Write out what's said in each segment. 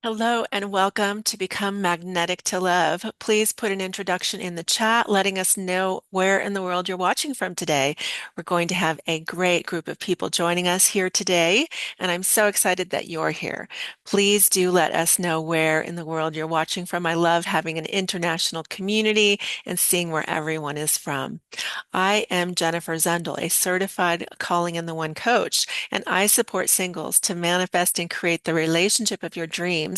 Hello and welcome to Become Magnetic to Love. Please put an introduction in the chat letting us know where in the world you're watching from today. We're going to have a great group of people joining us here today, and I'm so excited that you're here. Please do let us know where in the world you're watching from. I love having an international community and seeing where everyone is from. I am Jennifer Zundel, a certified Calling in the One coach, and I support singles to manifest and create the relationship of your dreams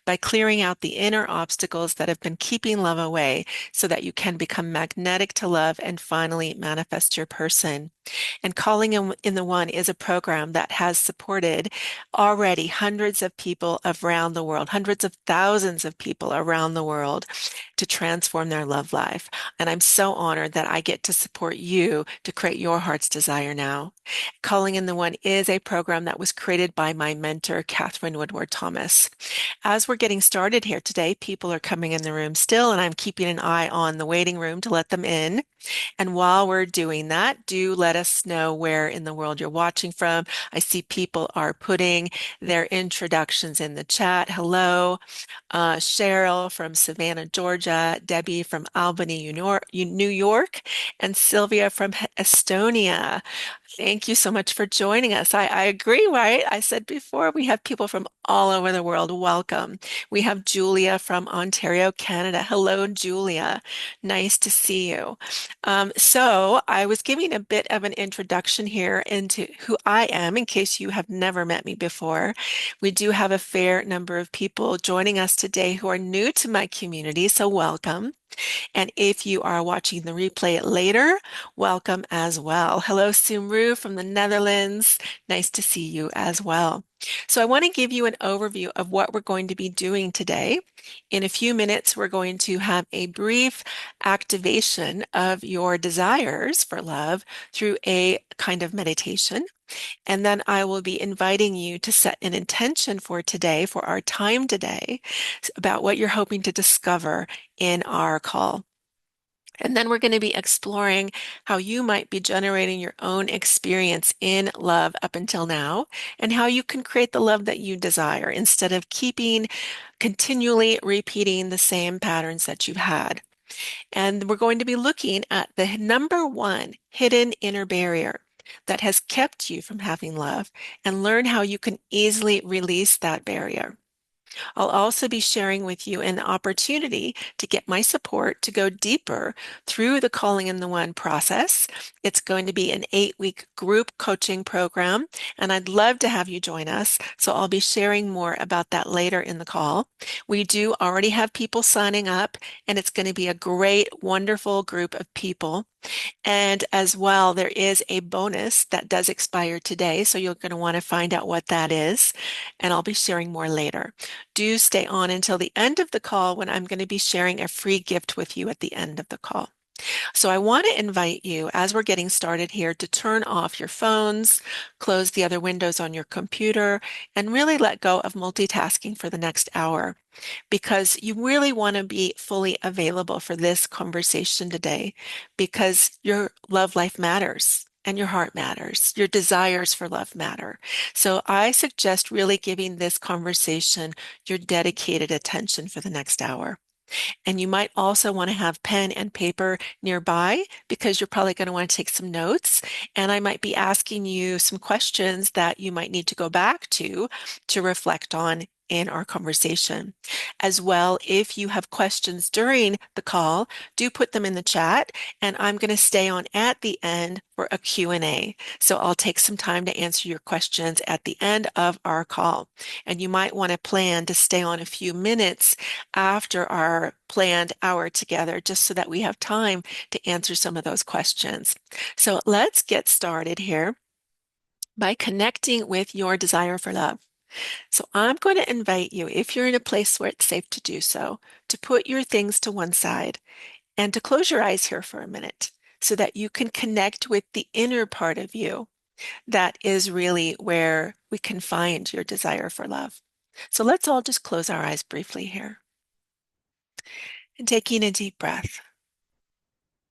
by clearing out the inner obstacles that have been keeping love away so that you can become magnetic to love and finally manifest your person. And Calling in the One is a program that has supported already hundreds of people around the world, hundreds of thousands of people around the world to transform their love life. And I'm so honored that I get to support you to create your heart's desire now. Calling in the One is a program that was created by my mentor, Catherine Woodward Thomas. As we're getting started here today, people are coming in the room still, and I'm keeping an eye on the waiting room to let them in. And while we're doing that, do let us know where in the world you're watching from. I see people are putting their introductions in the chat. Hello, Cheryl from Savannah, Georgia, Debbie from Albany, New York, and Sylvia from Estonia. Thank you so much for joining us. I agree, right? I said before, we have people from all over the world. Welcome. We have Julia from Ontario, Canada. Hello, Julia. Nice to see you. So I was giving a bit of an introduction here into who I am in case you have never met me before. We do have a fair number of people joining us today who are new to my community, so welcome. And if you are watching the replay later, welcome as well. Hello, Sumru from the Netherlands. Nice to see you as well. So I want to give you an overview of what we're going to be doing today. In a few minutes, we're going to have a brief activation of your desires for love through a kind of meditation. And then I will be inviting you to set an intention for today, for our time today, about what you're hoping to discover in our call. And then we're going to be exploring how you might be generating your own experience in love up until now, and how you can create the love that you desire instead of keeping continually repeating the same patterns that you've had. And we're going to be looking at the number one hidden inner barrier that has kept you from having love and learn how you can easily release that barrier. I'll also be sharing with you an opportunity to get my support to go deeper through the Calling in the One process. It's going to be an 8-week group coaching program, and I'd love to have you join us. So I'll be sharing more about that later in the call. We do already have people signing up, and it's going to be a great, wonderful group of people. And as well, there is a bonus that does expire today, so you're going to want to find out what that is, and I'll be sharing more later. Do stay on until the end of the call when I'm going to be sharing a free gift with you at the end of the call. So I want to invite you, as we're getting started here, to turn off your phones, close the other windows on your computer, and really let go of multitasking for the next hour because you really want to be fully available for this conversation today because your love life matters. And your heart matters. Your desires for love matter. So I suggest really giving this conversation your dedicated attention for the next hour. And you might also want to have pen and paper nearby because you're probably going to want to take some notes. And I might be asking you some questions that you might need to go back to reflect on in our conversation. As well, if you have questions during the call, do put them in the chat and I'm going to stay on at the end for a Q&A. So I'll take some time to answer your questions at the end of our call. And you might want to plan to stay on a few minutes after our planned hour together, just so that we have time to answer some of those questions. So let's get started here by connecting with your desire for love. So I'm going to invite you, if you're in a place where it's safe to do so, to put your things to one side and to close your eyes here for a minute so that you can connect with the inner part of you that is really where we can find your desire for love. So let's all just close our eyes briefly here. And taking a deep breath,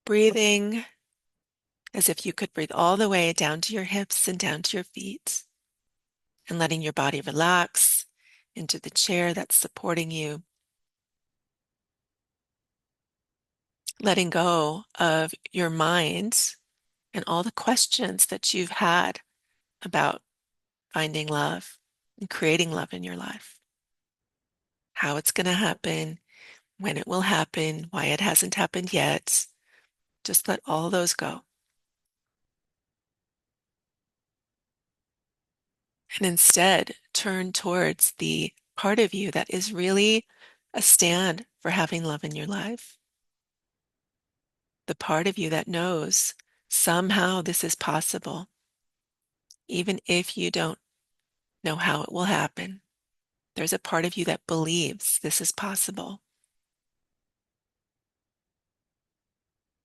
breathing as if you could breathe all the way down to your hips and down to your feet, and letting your body relax into the chair that's supporting you, letting go of your mind and all the questions that you've had about finding love and creating love in your life, how it's going to happen, when it will happen, why it hasn't happened yet. Just let all those go. And instead, turn towards the part of you that is really a stand for having love in your life. The part of you that knows somehow this is possible, even if you don't know how it will happen. There's a part of you that believes this is possible.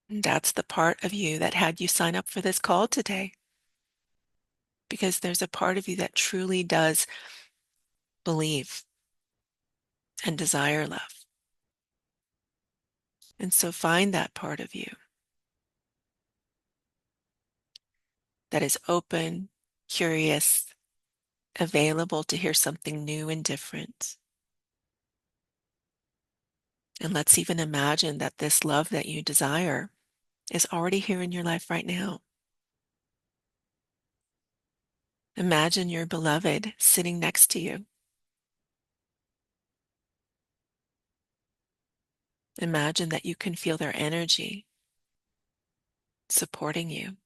And that's the part of you that had you sign up for this call today. Because there's a part of you that truly does believe and desire love. And so find that part of you that is open, curious, available to hear something new and different. And let's even imagine that this love that you desire is already here in your life right now. Imagine your beloved sitting next to you. Imagine that you can feel their energy supporting you.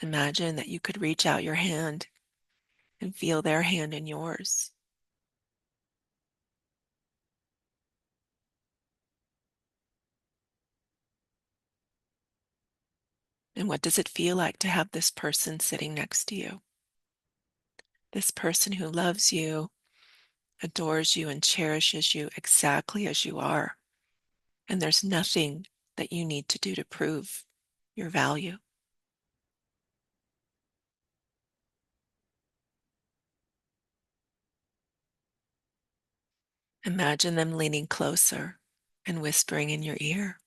Imagine that you could reach out your hand and feel their hand in yours. And what does it feel like to have this person sitting next to you? This person who loves you, adores you, and cherishes you exactly as you are. And there's nothing that you need to do to prove your value. Imagine them leaning closer and whispering in your ear,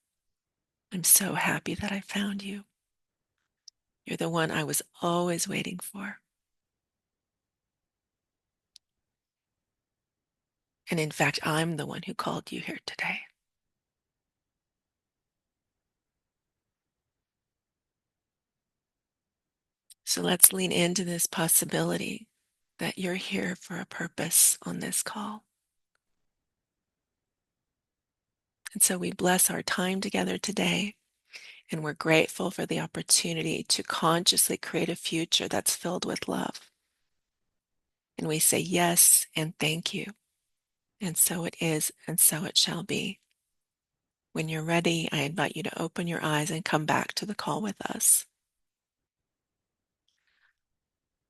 "I'm so happy that I found you. You're the one I was always waiting for. And in fact, I'm the one who called you here today." So let's lean into this possibility that you're here for a purpose on this call. And so we bless our time together today, and we're grateful for the opportunity to consciously create a future that's filled with love. And we say yes and thank you. And so it is, and so it shall be. When you're ready, I invite you to open your eyes and come back to the call with us.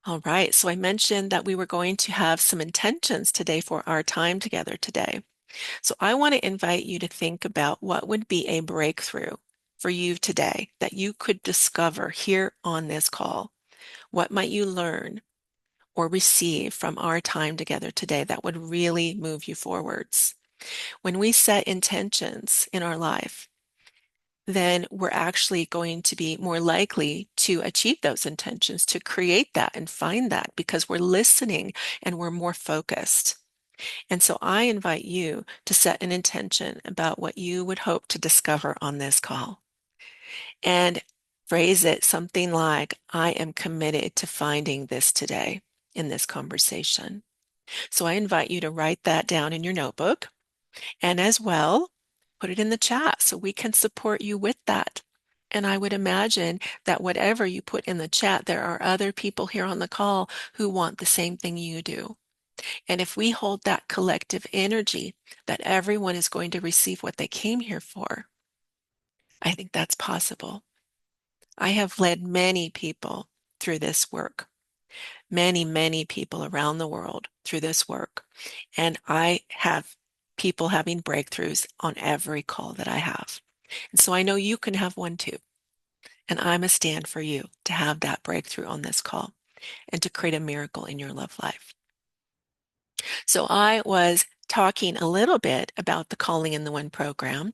All right, so I mentioned that we were going to have some intentions today for our time together today. So I want to invite you to think about what would be a breakthrough for you today that you could discover here on this call. What might you learn or receive from our time together today that would really move you forwards? When we set intentions in our life, then we're actually going to be more likely to achieve those intentions, to create that and find that because we're listening and we're more focused. And so I invite you to set an intention about what you would hope to discover on this call and phrase it something like, "I am committed to finding this today in this conversation." So I invite you to write that down in your notebook and as well, put it in the chat so we can support you with that. And I would imagine that whatever you put in the chat, there are other people here on the call who want the same thing you do. And if we hold that collective energy that everyone is going to receive what they came here for, I think that's possible. I have led many people through this work, many, many people around the world through this work. And I have people having breakthroughs on every call that I have. And so I know you can have one too. And I'm a stand for you to have that breakthrough on this call and to create a miracle in your love life. So I was talking a little bit about the Calling in the One program.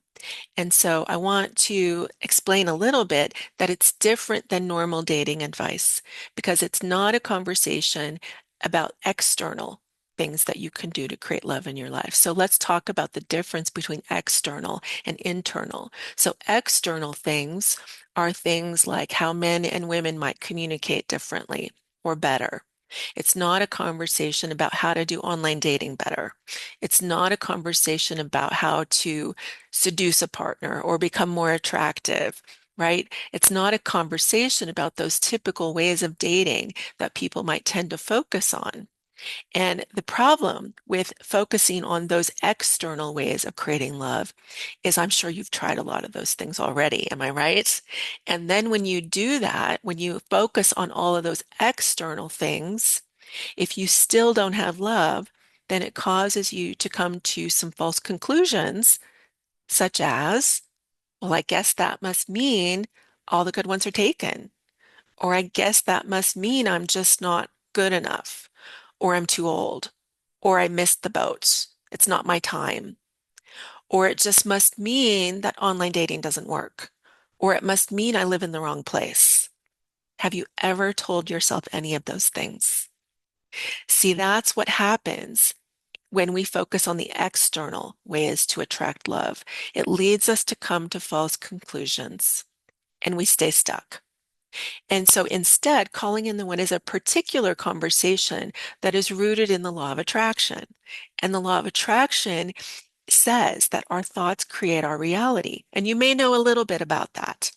And so I want to explain a little bit that it's different than normal dating advice because it's not a conversation about external things that you can do to create love in your life. So let's talk about the difference between external and internal. So external things are things like how men and women might communicate differently or better. It's not a conversation about how to do online dating better. It's not a conversation about how to seduce a partner or become more attractive, right? It's not a conversation about those typical ways of dating that people might tend to focus on. And the problem with focusing on those external ways of creating love is I'm sure you've tried a lot of those things already. Am I right? And then when you do that, when you focus on all of those external things, if you still don't have love, then it causes you to come to some false conclusions, such as, well, I guess that must mean all the good ones are taken. Or I guess that must mean I'm just not good enough. Or I'm too old. Or I missed the boat. It's not my time. Or it just must mean that online dating doesn't work. Or it must mean I live in the wrong place. Have you ever told yourself any of those things? See, that's what happens when we focus on the external ways to attract love. It leads us to come to false conclusions and we stay stuck. And so instead, calling in the one is a particular conversation that is rooted in the law of attraction. And the law of attraction says that our thoughts create our reality. And you may know a little bit about that.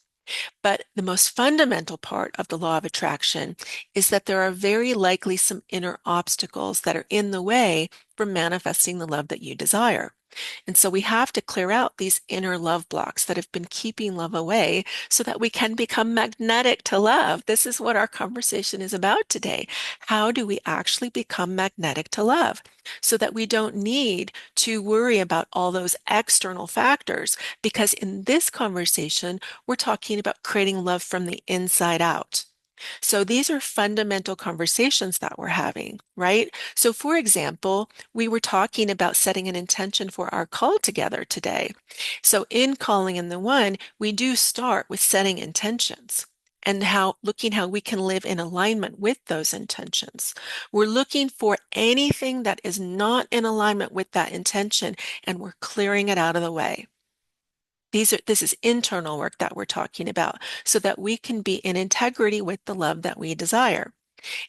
But the most fundamental part of the law of attraction is that there are very likely some inner obstacles that are in the way for manifesting the love that you desire. And so we have to clear out these inner love blocks that have been keeping love away so that we can become magnetic to love. This is what our conversation is about today. How do we actually become magnetic to love so that we don't need to worry about all those external factors? Because in this conversation, we're talking about creating love from the inside out. So these are fundamental conversations that we're having, right? So for example, we were talking about setting an intention for our call together today. So in calling in the one, we do start with setting intentions and how looking how we can live in alignment with those intentions. We're looking for anything that is not in alignment with that intention and we're clearing it out of the way. This is internal work that we're talking about so that we can be in integrity with the love that we desire.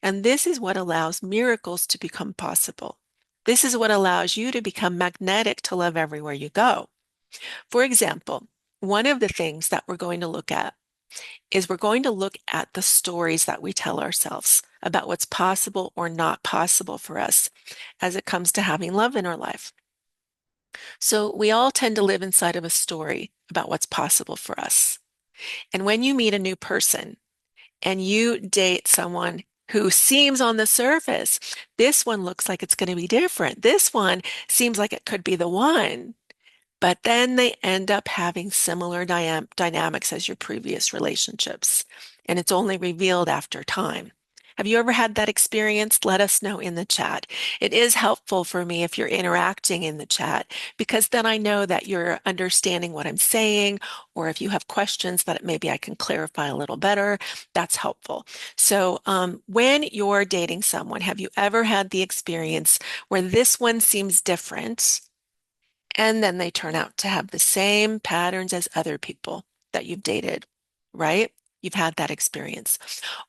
And this is what allows miracles to become possible. This is what allows you to become magnetic to love everywhere you go. For example, one of the things that we're going to look at is we're going to look at the stories that we tell ourselves about what's possible or not possible for us as it comes to having love in our life. So we all tend to live inside of a story about what's possible for us. And when you meet a new person and you date someone who seems on the surface, this one looks like it's going to be different. This one seems like it could be the one. But then they end up having similar dynamics as your previous relationships. And it's only revealed after time. Have you ever had that experience? Let us know in the chat. It is helpful for me if you're interacting in the chat, because then I know that you're understanding what I'm saying, or if you have questions that maybe I can clarify a little better, that's helpful. So when you're dating someone, have you ever had the experience where this one seems different? And then they turn out to have the same patterns as other people that you've dated, right? You've had that experience.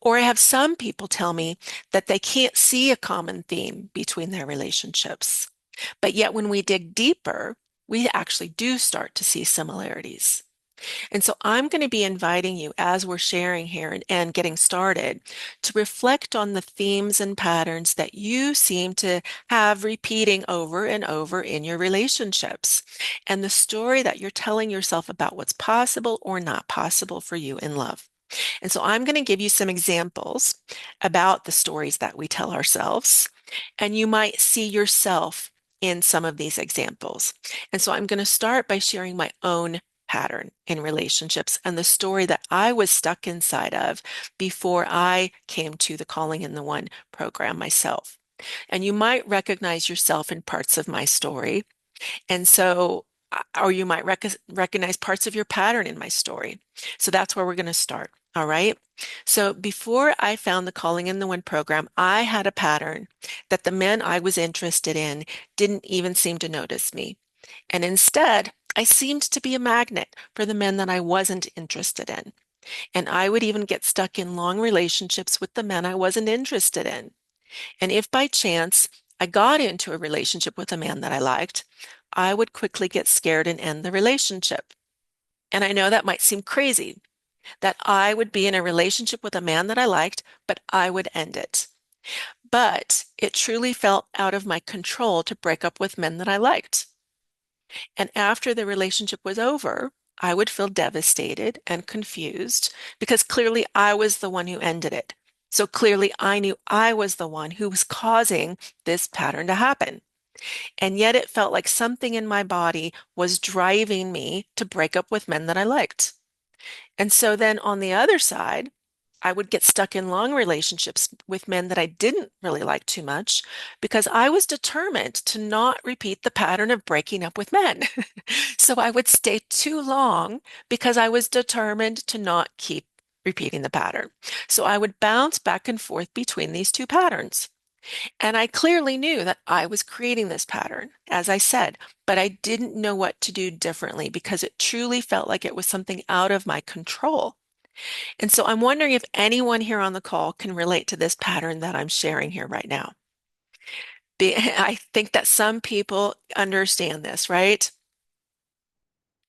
Or I have some people tell me that they can't see a common theme between their relationships. But yet when we dig deeper, we actually do start to see similarities. And so I'm going to be inviting you as we're sharing here and getting started to reflect on the themes and patterns that you seem to have repeating over and over in your relationships and the story that you're telling yourself about what's possible or not possible for you in love. And so I'm going to give you some examples about the stories that we tell ourselves, and you might see yourself in some of these examples. And so I'm going to start by sharing my own pattern in relationships and the story that I was stuck inside of before I came to the Calling in the One program myself. And you might recognize yourself in parts of my story. And so, or you might recognize parts of your pattern in my story. So that's where we're going to start. All right. So before I found the Calling in the Wind program, I had a pattern that the men I was interested in didn't even seem to notice me. And instead, I seemed to be a magnet for the men that I wasn't interested in. And I would even get stuck in long relationships with the men I wasn't interested in. And if by chance I got into a relationship with a man that I liked, I would quickly get scared and end the relationship. And I know that might seem crazy, that I would be in a relationship with a man that I liked, but I would end it. But it truly felt out of my control to break up with men that I liked. And after the relationship was over, I would feel devastated and confused because clearly I was the one who ended it. So clearly I knew I was the one who was causing this pattern to happen. And yet it felt like something in my body was driving me to break up with men that I liked. And so then on the other side, I would get stuck in long relationships with men that I didn't really like too much because I was determined to not repeat the pattern of breaking up with men. So I would stay too long because I was determined to not keep repeating the pattern. So I would bounce back and forth between these two patterns. And I clearly knew that I was creating this pattern, as I said, but I didn't know what to do differently because it truly felt like it was something out of my control. And so I'm wondering if anyone here on the call can relate to this pattern that I'm sharing here right now. I think that some people understand this, right?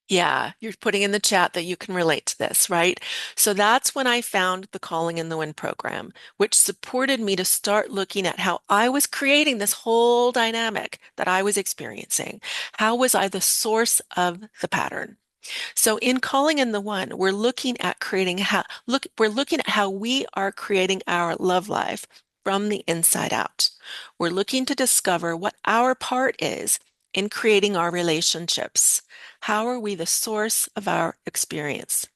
Yeah, you're putting in the chat that you can relate to this, right? So that's when I found the Calling in the Wind program, which supported me to start looking at how I was creating this whole dynamic that I was experiencing. How was I the source of the pattern? So in Calling in the One, we're looking at we're looking at how we are creating our love life from the inside out. We're looking to discover what our part is in creating our relationships. How are we the source of our experience?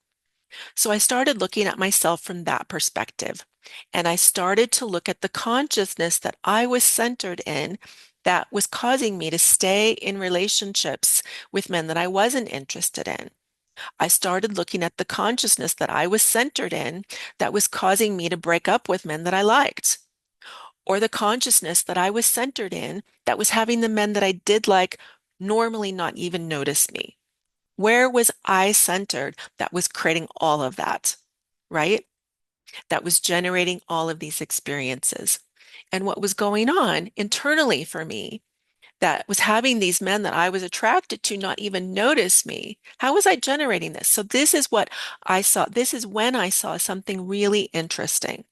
So I started looking at myself from that perspective. And I started to look at the consciousness that I was centered in that was causing me to stay in relationships with men that I wasn't interested in. I started looking at the consciousness that I was centered in that was causing me to break up with men that I liked, or the consciousness that I was centered in that was having the men that I did like normally not even notice me. Where was I centered that was creating all of that, right? That was generating all of these experiences. And what was going on internally for me that was having these men that I was attracted to not even notice me. How was I generating this? So this is what I saw. This is when I saw something really interesting.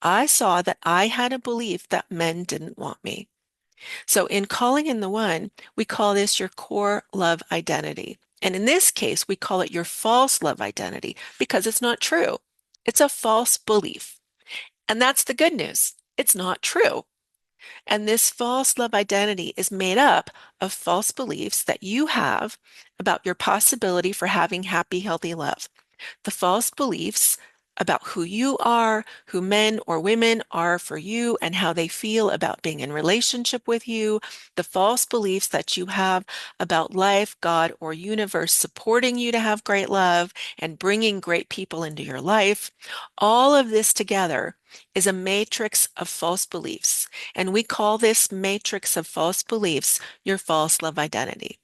I saw that I had a belief that men didn't want me. So in Calling in the One, we call this your core love identity. And in this case, we call it your false love identity because it's not true. It's a false belief. And that's the good news. It's not true. And this false love identity is made up of false beliefs that you have about your possibility for having happy, healthy love. The false beliefs about who you are, who men or women are for you, and how they feel about being in relationship with you, the false beliefs that you have about life, God, or universe supporting you to have great love and bringing great people into your life. All of this together is a matrix of false beliefs. And we call this matrix of false beliefs your false love identity.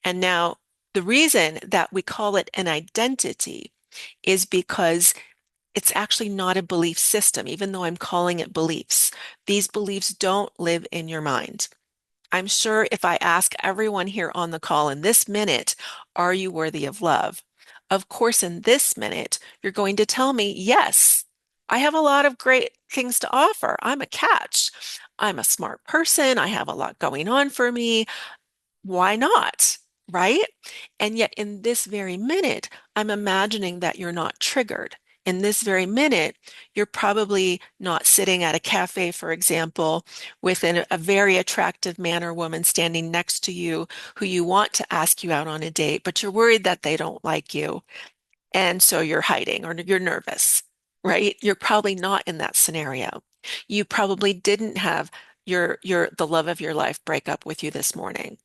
And now, the reason that we call it an identity is because it's actually not a belief system, even though I'm calling it beliefs. These beliefs don't live in your mind. I'm sure if I ask everyone here on the call in this minute, are you worthy of love? Of course, in this minute, you're going to tell me, yes, I have a lot of great things to offer. I'm a catch. I'm a smart person. I have a lot going on for me. Why not? Right? And yet, in this very minute, I'm imagining that you're not triggered. In this very minute, you're probably not sitting at a cafe, for example, with a very attractive man or woman standing next to you who you want to ask you out on a date, but you're worried that they don't like you. And so you're hiding or you're nervous, right? You're probably not in that scenario. You probably didn't have your the love of your life break up with you this morning.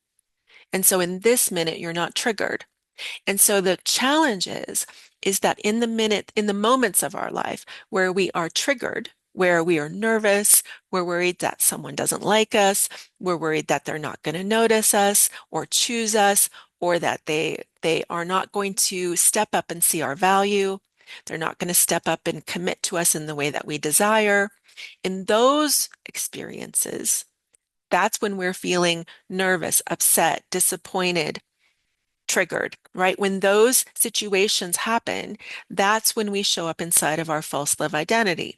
And so in this minute, you're not triggered. And so the challenge is that in the moments of our life where we are triggered, where we are nervous, we're worried that someone doesn't like us, we're worried that they're not going to notice us or choose us, or that they are not going to step up and see our value. They're not going to step up and commit to us in the way that we desire. In those experiences, that's when we're feeling nervous, upset, disappointed, triggered, right? When those situations happen, that's when we show up inside of our false love identity.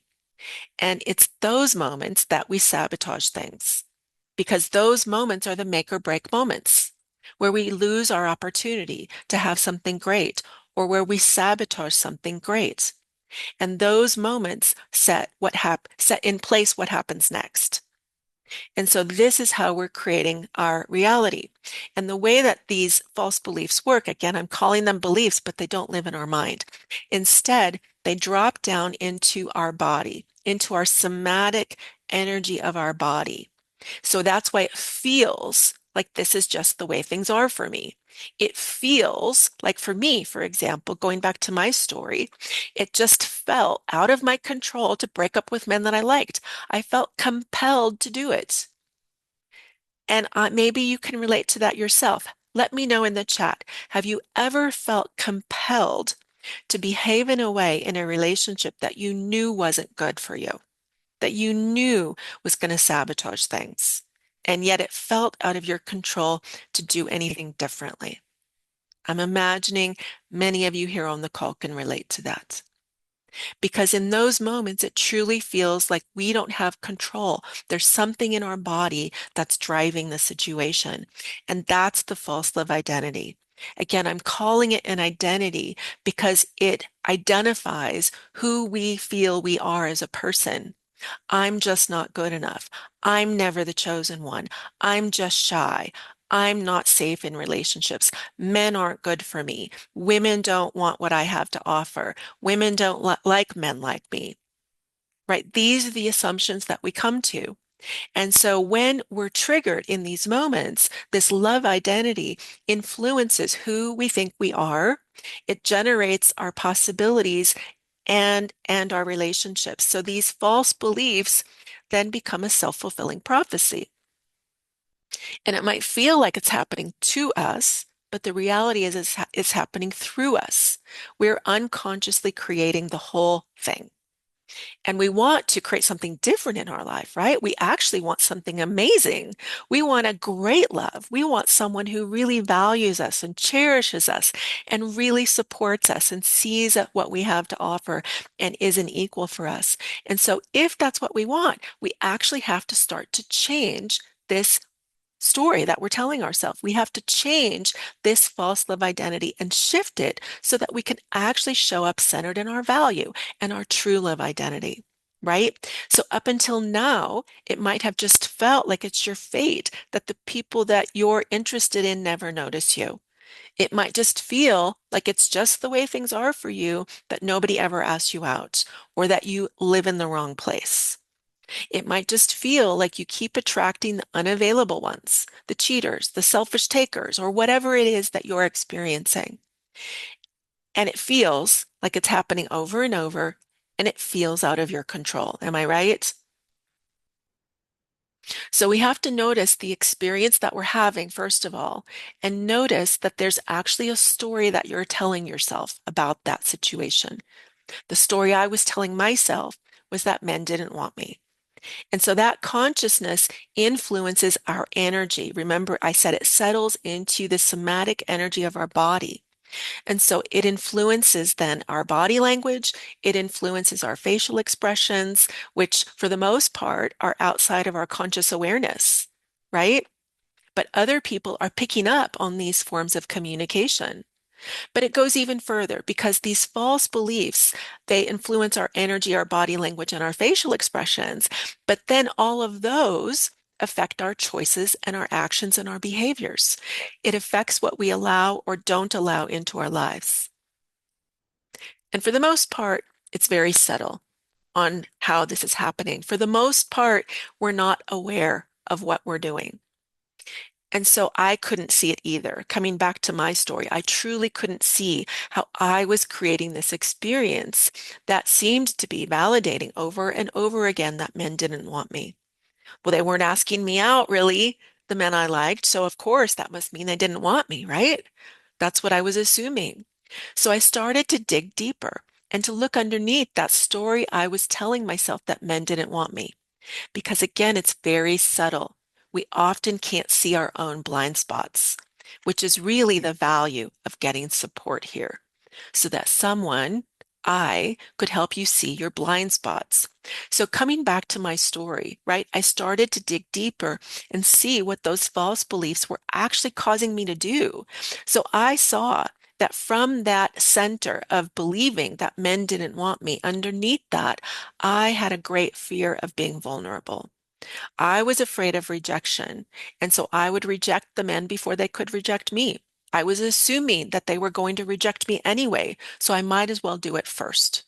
And it's those moments that we sabotage things because those moments are the make or break moments where we lose our opportunity to have something great or where we sabotage something great. And those moments set in place what happens next. And so this is how we're creating our reality. And the way that these false beliefs work, again, I'm calling them beliefs, but they don't live in our mind. Instead, they drop down into our body, into our somatic energy of our body. So that's why it feels like this is just the way things are for me. It feels like for me, for example, going back to my story, it just felt out of my control to break up with men that I liked. I felt compelled to do it. And maybe you can relate to that yourself. Let me know in the chat. Have you ever felt compelled to behave in a way in a relationship that you knew wasn't good for you, that you knew was going to sabotage things, and yet it felt out of your control to do anything differently? I'm imagining many of you here on the call can relate to that. Because in those moments, it truly feels like we don't have control. There's something in our body that's driving the situation. And that's the false love identity. Again, I'm calling it an identity because it identifies who we feel we are as a person. I'm just not good enough. I'm never the chosen one. I'm just shy. I'm not safe in relationships. Men aren't good for me. Women don't want what I have to offer. Women don't like men like me, right? These are the assumptions that we come to. And so when we're triggered in these moments, this love identity influences who we think we are. It generates our possibilities and our relationships. So these false beliefs then become a self-fulfilling prophecy. And it might feel like it's happening to us, but the reality is it's happening through us. We're unconsciously creating the whole thing. And we want to create something different in our life, right? We actually want something amazing. We want a great love. We want someone who really values us and cherishes us and really supports us and sees what we have to offer and is an equal for us. And so if that's what we want, we actually have to start to change this story that we're telling ourselves. We have to change this false love identity and shift it so that we can actually show up centered in our value and our true love identity, right? So up until now, it might have just felt like it's your fate that the people that you're interested in never notice you. It might just feel like it's just the way things are for you that nobody ever asks you out or that you live in the wrong place. It might just feel like you keep attracting the unavailable ones, the cheaters, the selfish takers, or whatever it is that you're experiencing. And it feels like it's happening over and over, and it feels out of your control. Am I right? So we have to notice the experience that we're having, first of all, and notice that there's actually a story that you're telling yourself about that situation. The story I was telling myself was that men didn't want me. And so that consciousness influences our energy. Remember, I said it settles into the somatic energy of our body. And so it influences then our body language. It influences our facial expressions, which for the most part are outside of our conscious awareness, right? But other people are picking up on these forms of communication. But it goes even further because these false beliefs, they influence our energy, our body language, and our facial expressions. But then all of those affect our choices and our actions and our behaviors. It affects what we allow or don't allow into our lives. And for the most part, it's very subtle on how this is happening. For the most part, we're not aware of what we're doing. And so I couldn't see it either. Coming back to my story, I truly couldn't see how I was creating this experience that seemed to be validating over and over again that men didn't want me. Well, they weren't asking me out, really, the men I liked. So, of course, that must mean they didn't want me, right? That's what I was assuming. So I started to dig deeper and to look underneath that story I was telling myself that men didn't want me. Because again, it's very subtle. We often can't see our own blind spots, which is really the value of getting support here, so that someone, I, could help you see your blind spots. So coming back to my story, right, I started to dig deeper and see what those false beliefs were actually causing me to do. So I saw that from that center of believing that men didn't want me, underneath that, I had a great fear of being vulnerable. I was afraid of rejection, and so I would reject the men before they could reject me. I was assuming that they were going to reject me anyway, so I might as well do it first.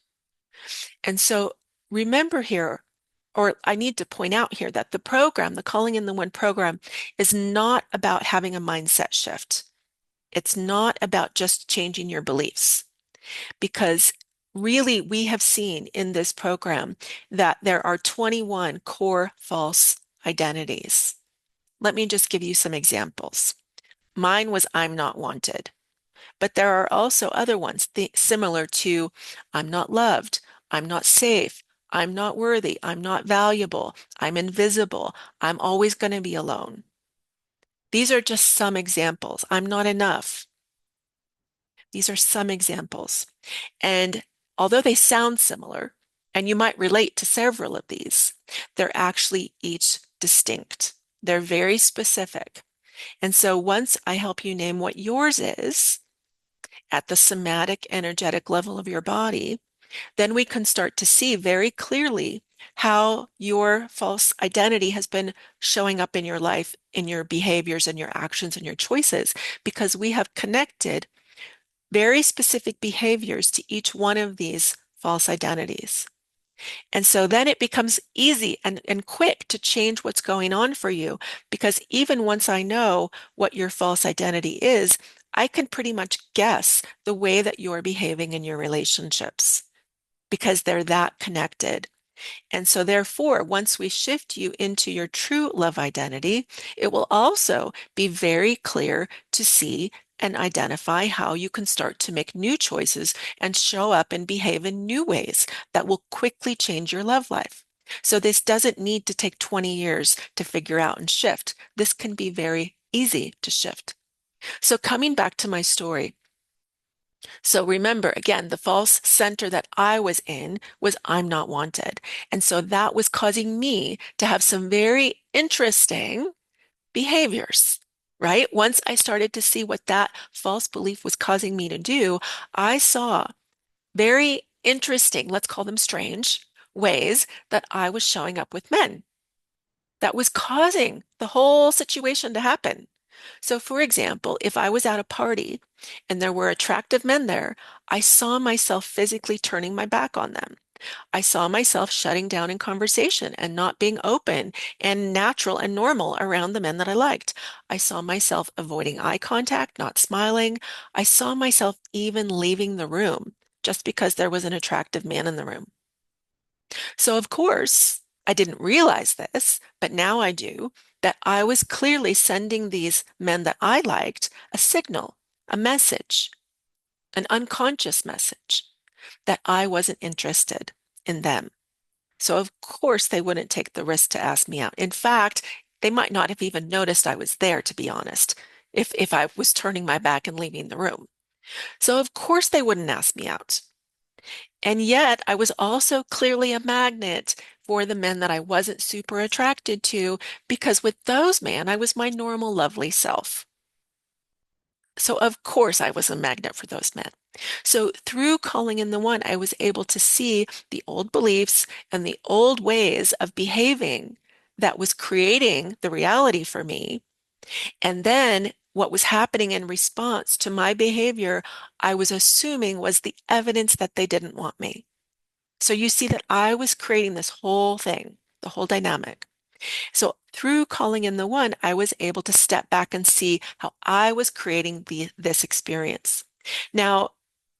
And so remember here, or I need to point out here that the program, the Calling in the One program, is not about having a mindset shift. It's not about just changing your beliefs, because really we have seen in this program that there are 21 core false identities. Let me just give you some examples. Mine was I'm not wanted, but there are also other ones similar to I'm not loved, I'm not safe, I'm not worthy, I'm not valuable, I'm invisible, I'm always going to be alone. These are just some examples. I'm not enough. These are some examples. And although they sound similar, and you might relate to several of these, they're actually each distinct. They're very specific. And so once I help you name what yours is at the somatic energetic level of your body, then we can start to see very clearly how your false identity has been showing up in your life, in your behaviors and your actions and your choices, because we have connected very specific behaviors to each one of these false identities. And so then it becomes easy and quick to change what's going on for you, because even once I know what your false identity is, I can pretty much guess the way that you're behaving in your relationships because they're that connected. And so, therefore, once we shift you into your true love identity, it will also be very clear to see and identify how you can start to make new choices and show up and behave in new ways that will quickly change your love life. So, this doesn't need to take 20 years to figure out and shift. This can be very easy to shift. So, coming back to my story, so remember, again, the false center that I was in was I'm not wanted. And so that was causing me to have some very interesting behaviors, right? Once I started to see what that false belief was causing me to do, I saw very interesting, let's call them strange, ways that I was showing up with men that was causing the whole situation to happen. So, for example, if I was at a party and there were attractive men there, I saw myself physically turning my back on them. I saw myself shutting down in conversation and not being open and natural and normal around the men that I liked. I saw myself avoiding eye contact, not smiling. I saw myself even leaving the room just because there was an attractive man in the room. So, of course, I didn't realize this, but now I do, that I was clearly sending these men that I liked a signal, a message, an unconscious message that I wasn't interested in them. So, of course, they wouldn't take the risk to ask me out. In fact, they might not have even noticed I was there, to be honest, if I was turning my back and leaving the room. So, of course, they wouldn't ask me out. And yet, I was also clearly a magnet for the men that I wasn't super attracted to because with those men, I was my normal, lovely self. So, of course, I was a magnet for those men. So, through calling in the one, I was able to see the old beliefs and the old ways of behaving that was creating the reality for me. And then what was happening in response to my behavior, I was assuming was the evidence that they didn't want me. So you see that I was creating this whole thing, the whole dynamic. So through calling in the one, I was able to step back and see how I was creating this experience. Now,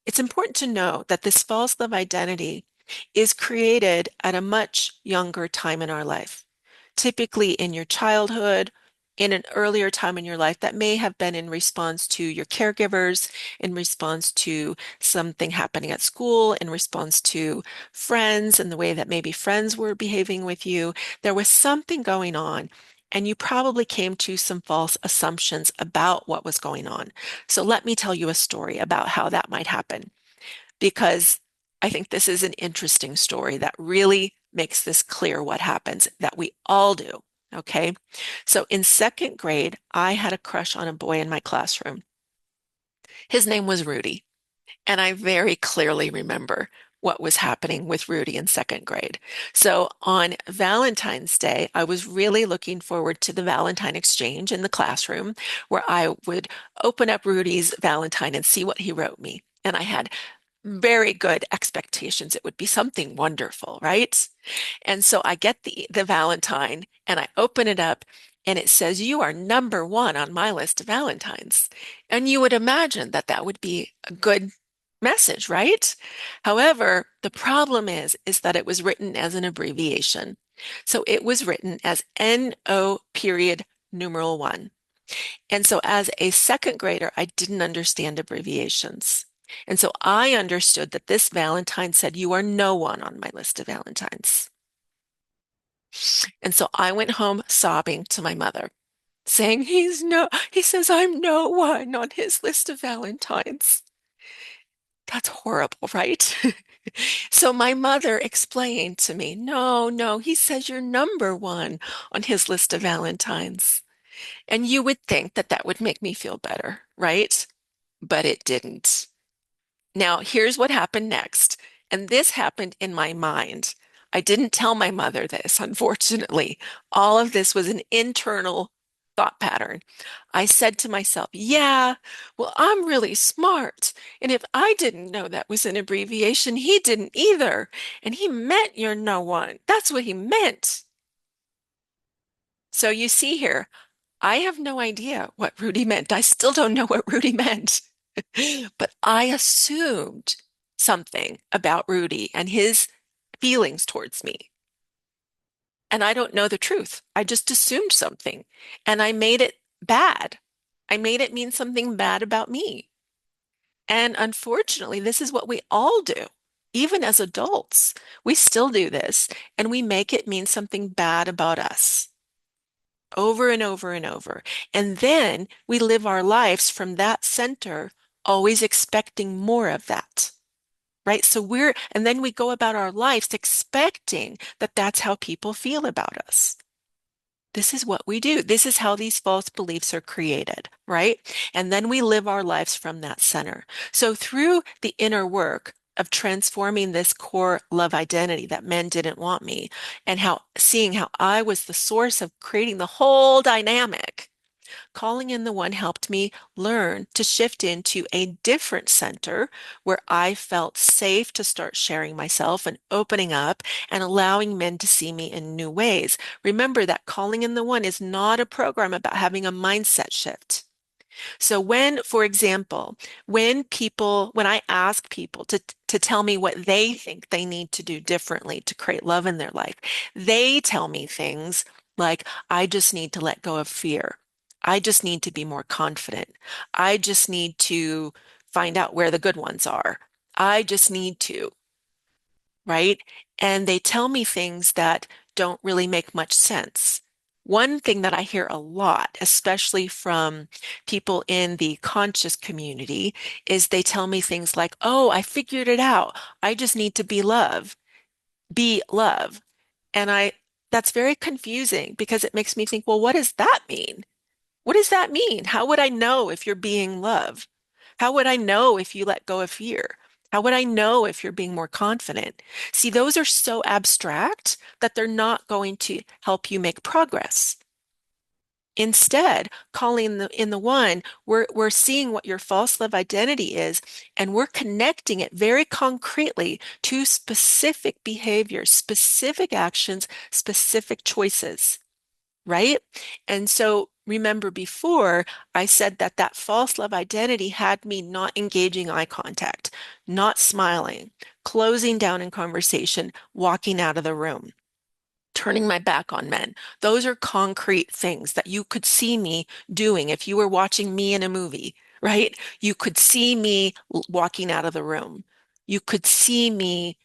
it's important to know that this false love identity is created at a much younger time in our life, typically in your childhood, in an earlier time in your life that may have been in response to your caregivers, in response to something happening at school, in response to friends and the way that maybe friends were behaving with you. There was something going on, and you probably came to some false assumptions about what was going on. So let me tell you a story about how that might happen, because I think this is an interesting story that really makes this clear what happens that we all do. Okay. So in second grade, I had a crush on a boy in my classroom. His name was Rudy. And I very clearly remember what was happening with Rudy in second grade. So on Valentine's Day, I was really looking forward to the Valentine exchange in the classroom where I would open up Rudy's Valentine and see what he wrote me. And I had very good expectations. It would be something wonderful, right? And so I get the Valentine and I open it up and it says, "You are number one on my list of Valentines." And you would imagine that that would be a good message, right? However, the problem is that it was written as an abbreviation. So it was written as NO period numeral one. And so as a second grader, I didn't understand abbreviations. And so I understood that this Valentine said, "You are no one on my list of Valentines." And so I went home sobbing to my mother, saying, he says I'm no one on his list of Valentines. That's horrible, right? So my mother explained to me, "No, no, he says you're number one on his list of Valentines." And you would think that that would make me feel better, right? But it didn't. Now, here's what happened next. And this happened in my mind. I didn't tell my mother this, unfortunately. All of this was an internal thought pattern. I said to myself, "Yeah, well, I'm really smart. And if I didn't know that was an abbreviation, he didn't either. And he meant you're no one. That's what he meant." So you see here, I have no idea what Rudy meant. I still don't know what Rudy meant. But I assumed something about Rudy and his feelings towards me. And I don't know the truth. I just assumed something and I made it bad. I made it mean something bad about me. And unfortunately, this is what we all do. Even as adults, we still do this and we make it mean something bad about us over and over and over. And then we live our lives from that center, always expecting more of that, right? And then we go about our lives expecting that that's how people feel about us. This is what we do. This is how these false beliefs are created, right? And then we live our lives from that center. So through the inner work of transforming this core love identity that men didn't want me and seeing how I was the source of creating the whole dynamic, calling in the one helped me learn to shift into a different center where I felt safe to start sharing myself and opening up and allowing men to see me in new ways. Remember that calling in the one is not a program about having a mindset shift. So for example, when I ask people to tell me what they think they need to do differently to create love in their life, they tell me things like, "I just need to let go of fear. I just need to be more confident. I just need to find out where the good ones are. I just need to," right? And they tell me things that don't really make much sense. One thing that I hear a lot, especially from people in the conscious community, is they tell me things like, "Oh, I figured it out. I just need to be love, be love." And that's very confusing because it makes me think, well, what does that mean? What does that mean? How would I know if you're being love? How would I know if you let go of fear? How would I know if you're being more confident? See, those are so abstract that they're not going to help you make progress. Instead, calling in the one, we're seeing what your false love identity is, and we're connecting it very concretely to specific behaviors, specific actions, specific choices, right? And so remember before I said that that false love identity had me not engaging eye contact, not smiling, closing down in conversation, walking out of the room, turning my back on men. Those are concrete things that you could see me doing if you were watching me in a movie, right? You could see me walking out of the room. You could see me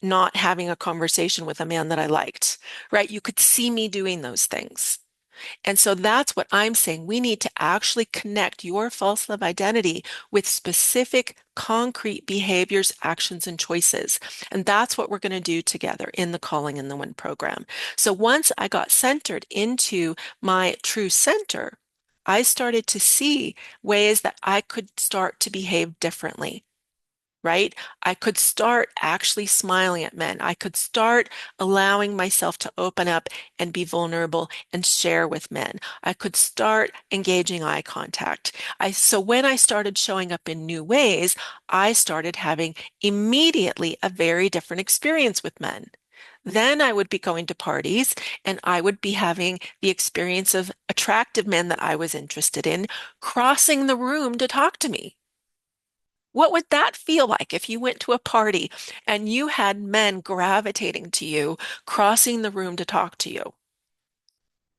not having a conversation with a man that I liked, right? You could see me doing those things. And so that's what I'm saying. We need to actually connect your false love identity with specific, concrete behaviors, actions, and choices. And that's what we're going to do together in the Calling in the One program. So once I got centered into my true center, I started to see ways that I could start to behave differently, right? I could start actually smiling at men. I could start allowing myself to open up and be vulnerable and share with men. I could start engaging eye contact. So when I started showing up in new ways, I started having immediately a very different experience with men. Then I would be going to parties and I would be having the experience of attractive men that I was interested in crossing the room to talk to me. What would that feel like if you went to a party and you had men gravitating to you, crossing the room to talk to you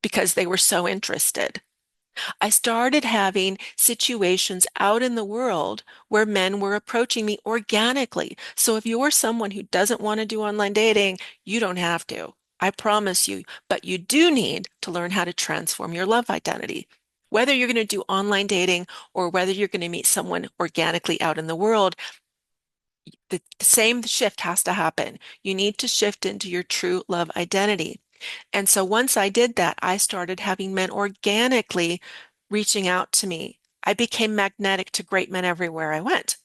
because they were so interested? I started having situations out in the world where men were approaching me organically. So if you're someone who doesn't want to do online dating, you don't have to. I promise you, but you do need to learn how to transform your love identity. Whether you're going to do online dating or whether you're going to meet someone organically out in the world, the same shift has to happen. You need to shift into your true love identity. And so once I did that, I started having men organically reaching out to me. I became magnetic to great men everywhere I went,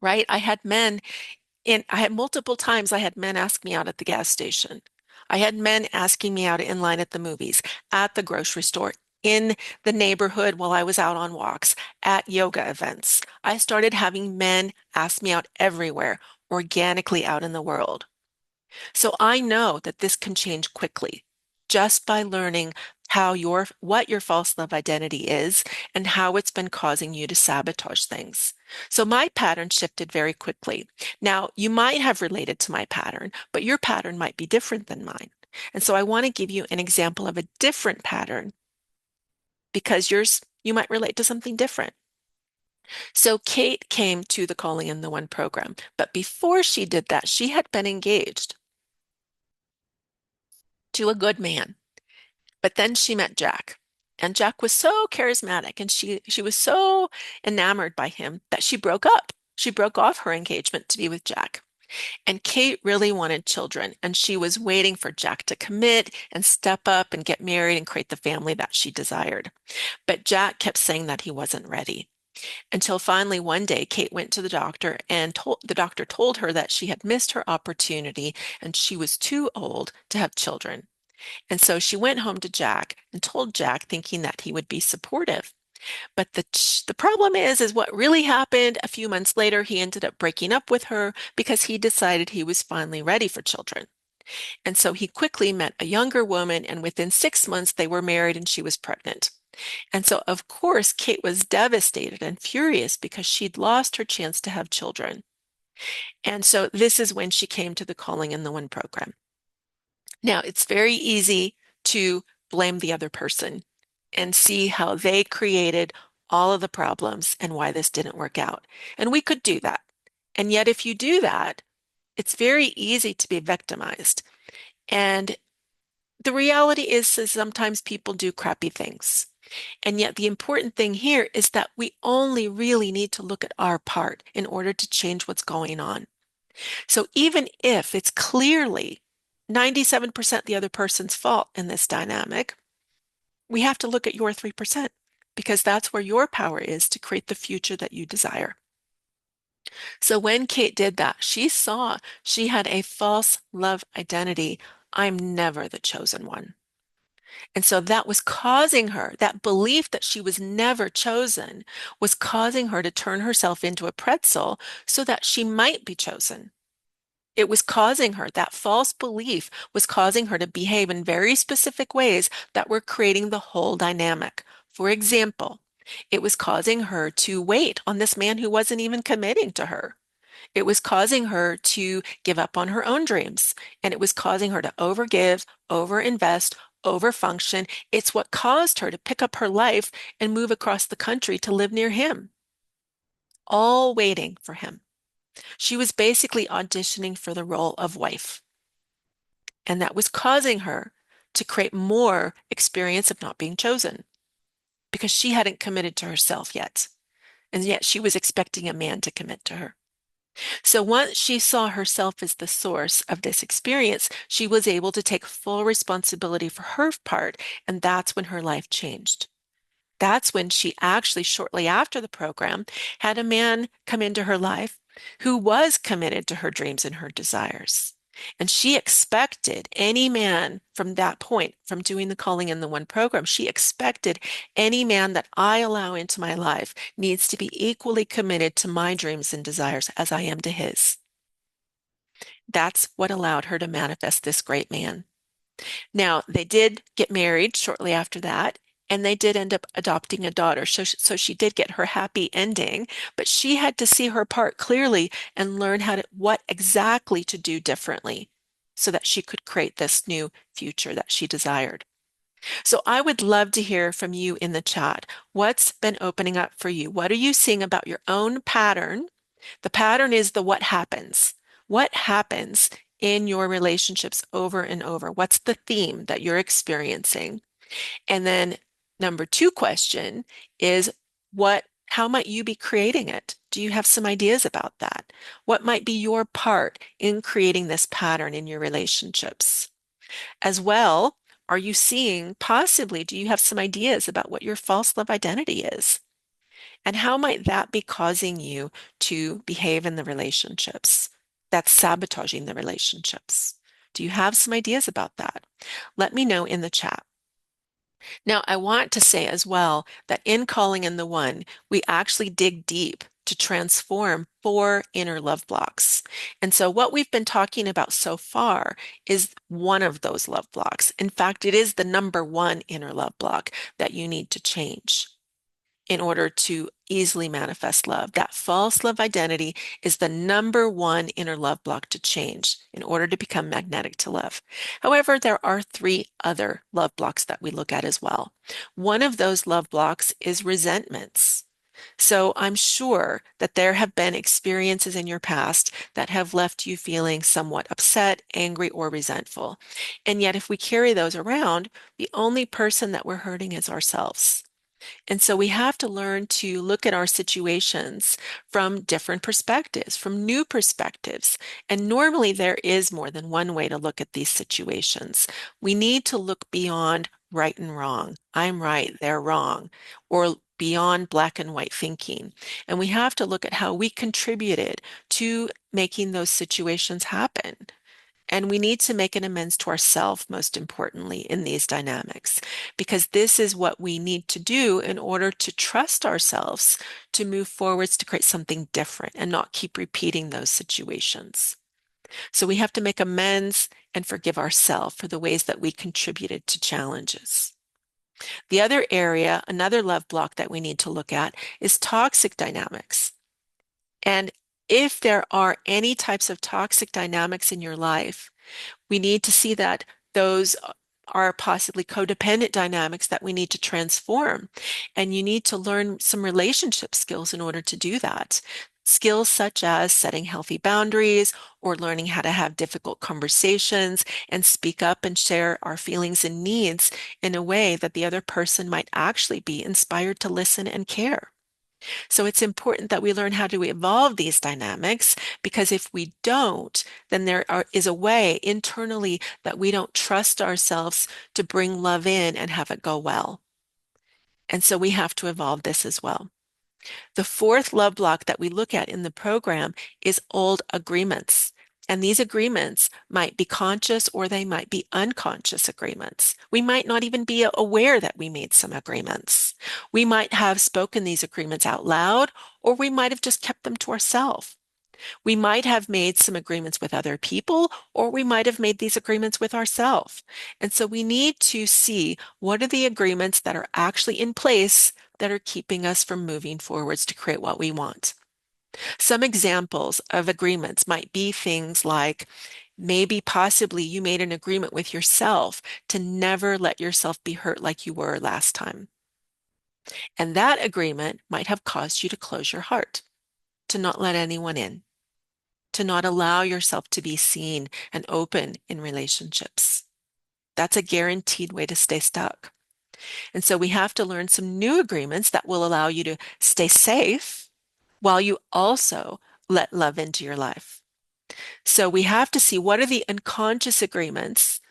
right? I had multiple times I had men ask me out at the gas station. I had men asking me out in line at the movies, at the grocery store, in the neighborhood while I was out on walks, at yoga events. I started having men ask me out everywhere, organically out in the world. So I know that this can change quickly just by learning what your false love identity is and how it's been causing you to sabotage things. So my pattern shifted very quickly. Now, you might have related to my pattern, but your pattern might be different than mine. And so I want to give you an example of a different pattern because you might relate to something different. So Kate came to the Calling in the One program, but before she did that, she had been engaged to a good man. But then she met Jack. And Jack was so charismatic and she was so enamored by him that she broke up. She broke off her engagement to be with Jack. And Kate really wanted children, and she was waiting for Jack to commit and step up and get married and create the family that she desired. But Jack kept saying that he wasn't ready. Until finally one day Kate went to the doctor and the doctor told her that she had missed her opportunity and she was too old to have children. And so she went home to Jack and told Jack, thinking that he would be supportive. But the problem is what really happened a few months later, he ended up breaking up with her because he decided he was finally ready for children. And so he quickly met a younger woman, and within 6 months, they were married and she was pregnant. And so, of course, Kate was devastated and furious because she'd lost her chance to have children. And so this is when she came to the Calling in the One program. Now, it's very easy to blame the other person and see how they created all of the problems and why this didn't work out. And we could do that. And yet, if you do that, it's very easy to be victimized. And the reality is sometimes people do crappy things. And yet, the important thing here is that we only really need to look at our part in order to change what's going on. So even if it's clearly 97% the other person's fault in this dynamic, we have to look at your 3% because that's where your power is to create the future that you desire. So when Kate did that, she saw she had a false love identity. I'm never the chosen one. And so that was causing her, that belief that she was never chosen was causing her to turn herself into a pretzel so that she might be chosen. It was causing her, that false belief was causing her to behave in very specific ways that were creating the whole dynamic. For example, it was causing her to wait on this man who wasn't even committing to her. It was causing her to give up on her own dreams, and it was causing her to overgive, overinvest, overfunction. It's what caused her to pick up her life and move across the country to live near him, all waiting for him. She was basically auditioning for the role of wife, and that was causing her to create more experience of not being chosen because she hadn't committed to herself yet, and yet she was expecting a man to commit to her. So once she saw herself as the source of this experience, she was able to take full responsibility for her part, and that's when her life changed. That's when she actually, shortly after the program, had a man come into her life who was committed to her dreams and her desires. And she expected any man from that point, from doing the Calling in the One program, she expected any man that I allow into my life needs to be equally committed to my dreams and desires as I am to his. That's what allowed her to manifest this great man. Now, they did get married shortly after that, and they did end up adopting a daughter. So she did get her happy ending, but she had to see her part clearly and learn what exactly to do differently so that she could create this new future that she desired. So I would love to hear from you in the chat. What's been opening up for you? What are you seeing about your own pattern? The pattern is the what happens. What happens in your relationships over and over? What's the theme that you're experiencing? And then number two question is how might you be creating it? Do you have some ideas about that? What might be your part in creating this pattern in your relationships? As well, are you seeing possibly, do you have some ideas about what your false love identity is? And how might that be causing you to behave in the relationships? That's sabotaging the relationships. Do you have some ideas about that? Let me know in the chat. Now, I want to say as well that in Calling in the One, we actually dig deep to transform 4 inner love blocks. And so what we've been talking about so far is one of those love blocks. In fact, it is the number one inner love block that you need to change in order to easily manifest love. That false love identity is the number one inner love block to change in order to become magnetic to love. However, there are 3 other love blocks that we look at as well. One of those love blocks is resentments. So I'm sure that there have been experiences in your past that have left you feeling somewhat upset, angry, or resentful. And yet, if we carry those around, the only person that we're hurting is ourselves. And so we have to learn to look at our situations from different perspectives, from new perspectives. And normally there is more than one way to look at these situations. We need to look beyond right and wrong. I'm right, they're wrong, or beyond black and white thinking. And we have to look at how we contributed to making those situations happen. And we need to make an amends to ourselves, most importantly, in these dynamics, because this is what we need to do in order to trust ourselves to move forwards to create something different and not keep repeating those situations. So we have to make amends and forgive ourselves for the ways that we contributed to challenges. The other area, another love block that we need to look at is toxic dynamics. And if there are any types of toxic dynamics in your life, we need to see that those are possibly codependent dynamics that we need to transform. And you need to learn some relationship skills in order to do that. Skills such as setting healthy boundaries or learning how to have difficult conversations and speak up and share our feelings and needs in a way that the other person might actually be inspired to listen and care. So it's important that we learn how to evolve these dynamics because if we don't, then is a way internally that we don't trust ourselves to bring love in and have it go well. And so we have to evolve this as well. The fourth love block that we look at in the program is old agreements. And these agreements might be conscious or they might be unconscious agreements. We might not even be aware that we made some agreements. We might have spoken these agreements out loud, or we might have just kept them to ourselves. We might have made some agreements with other people, or we might have made these agreements with ourselves. And so we need to see what are the agreements that are actually in place that are keeping us from moving forwards to create what we want. Some examples of agreements might be things like maybe possibly you made an agreement with yourself to never let yourself be hurt like you were last time. And that agreement might have caused you to close your heart, to not let anyone in, to not allow yourself to be seen and open in relationships. That's a guaranteed way to stay stuck. And so we have to learn some new agreements that will allow you to stay safe while you also let love into your life. So we have to see what are the unconscious agreements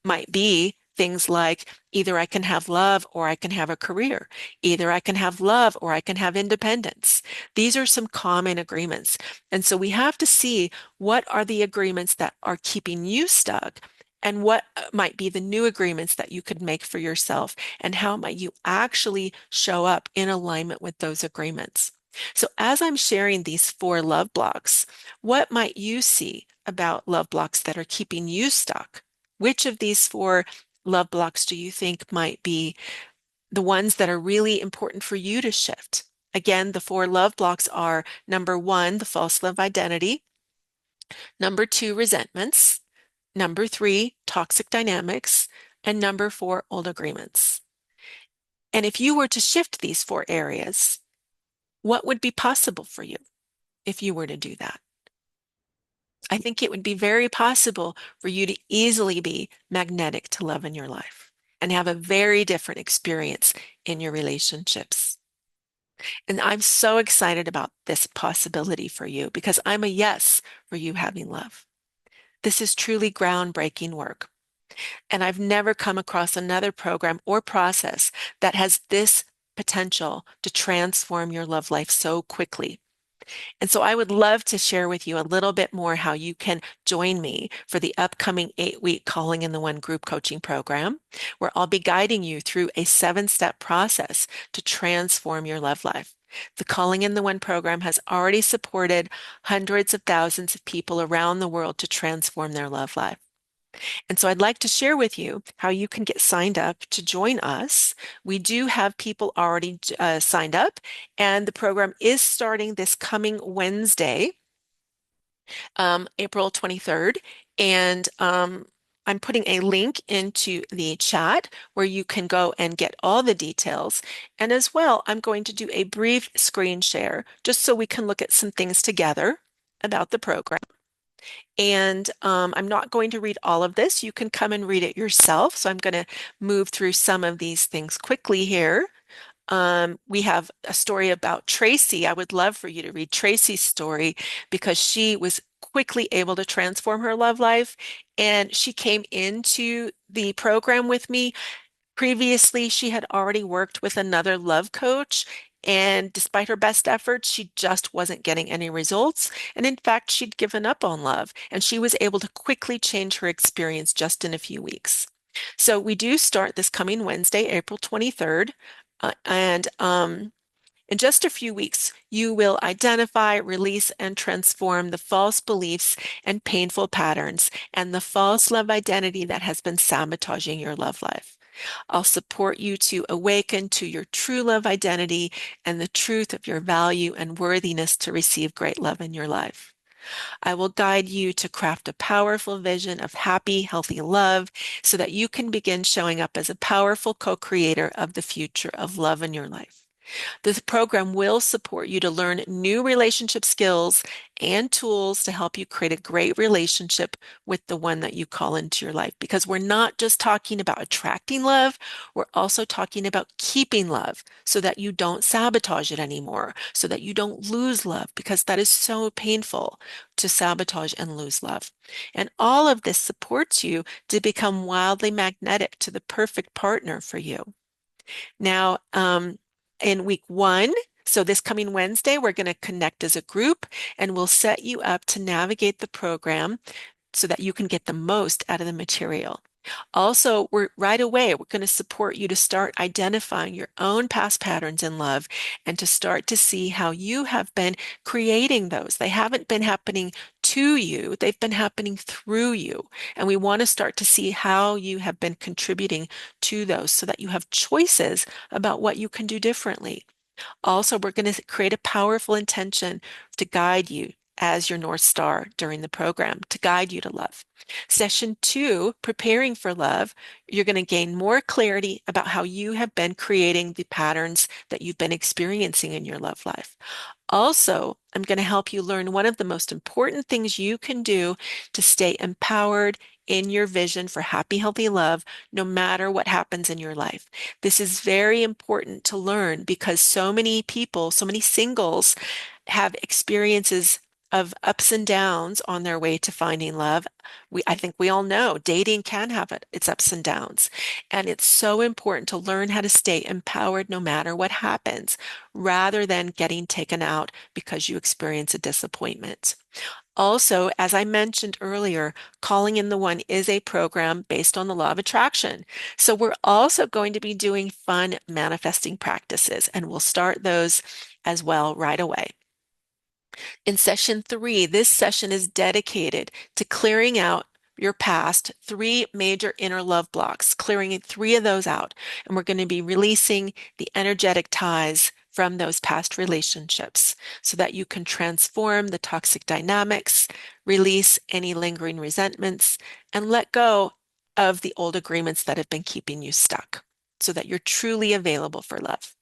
might be things like either I can have love or I can have a career. Either I can have love or I can have independence. These are some common agreements. And so we have to see what are the agreements that are keeping you stuck and what might be the new agreements that you could make for yourself and how might you actually show up in alignment with those agreements. So as I'm sharing these 4 love blocks, what might you see about love blocks that are keeping you stuck? Which of these 4 love blocks do you think might be the ones that are really important for you to shift? Again, the 4 love blocks are number 1, the false love identity, number 2, resentments, number 3, toxic dynamics, and number 4, old agreements. And if you were to shift these 4 areas, what would be possible for you if you were to do that? I think it would be very possible for you to easily be magnetic to love in your life and have a very different experience in your relationships. And I'm so excited about this possibility for you because I'm a yes for you having love. This is truly groundbreaking work. And I've never come across another program or process that has this potential to transform your love life so quickly. And so I would love to share with you a little bit more how you can join me for the upcoming 8-week Calling in the One group coaching program, where I'll be guiding you through a 7-step process to transform your love life. The Calling in the One program has already supported hundreds of thousands of people around the world to transform their love life. And so I'd like to share with you how you can get signed up to join us. We do have people already signed up, and the program is starting this coming Wednesday, April 23rd. And I'm putting a link into the chat where you can go and get all the details. And as well, I'm going to do a brief screen share just so we can look at some things together about the program. And I'm not going to read all of this. You can come and read it yourself. So I'm going to move through some of these things quickly here. We have a story about Tracy. I would love for you to read Tracy's story because she was quickly able to transform her love life. And she came into the program with me. Previously, she had already worked with another love coach, and despite her best efforts, she just wasn't getting any results. And in fact, she'd given up on love, and she was able to quickly change her experience just in a few weeks. So we do start this coming Wednesday, April 23rd, and in just a few weeks, you will identify, release, and transform the false beliefs and painful patterns and the false love identity that has been sabotaging your love life. I'll support you to awaken to your true love identity and the truth of your value and worthiness to receive great love in your life. I will guide you to craft a powerful vision of happy, healthy love so that you can begin showing up as a powerful co-creator of the future of love in your life. This program will support you to learn new relationship skills and tools to help you create a great relationship with the one that you call into your life. Because we're not just talking about attracting love, we're also talking about keeping love so that you don't sabotage it anymore, so that you don't lose love, because that is so painful to sabotage and lose love. And all of this supports you to become wildly magnetic to the perfect partner for you. Now, in week 1, So this coming Wednesday, we're going to connect as a group and we'll set you up to navigate the program so that you can get the most out of the material. Also, we're right away, we're going to support you to start identifying your own past patterns in love and to start to see how you have been creating those. They haven't been happening to you, they've been happening through you. And we want to start to see how you have been contributing to those so that you have choices about what you can do differently. Also, we're going to create a powerful intention to guide you as your North Star during the program, to guide you to love. Session two, preparing for love, you're going to gain more clarity about how you have been creating the patterns that you've been experiencing in your love life. Also, I'm going to help you learn one of the most important things you can do to stay empowered in your vision for happy, healthy love, no matter what happens in your life. This is very important to learn because so many people, so many singles have experiences of ups and downs on their way to finding love. I think we all know dating can have its ups and downs. And it's so important to learn how to stay empowered no matter what happens, rather than getting taken out because you experience a disappointment. Also, as I mentioned earlier, Calling in the One is a program based on the law of attraction. So we're also going to be doing fun manifesting practices, and we'll start those as well right away. In session three, this session is dedicated to clearing out your past three major inner love blocks, clearing three of those out. And we're going to be releasing the energetic ties from those past relationships so that you can transform the toxic dynamics, release any lingering resentments, and let go of the old agreements that have been keeping you stuck so that you're truly available for love.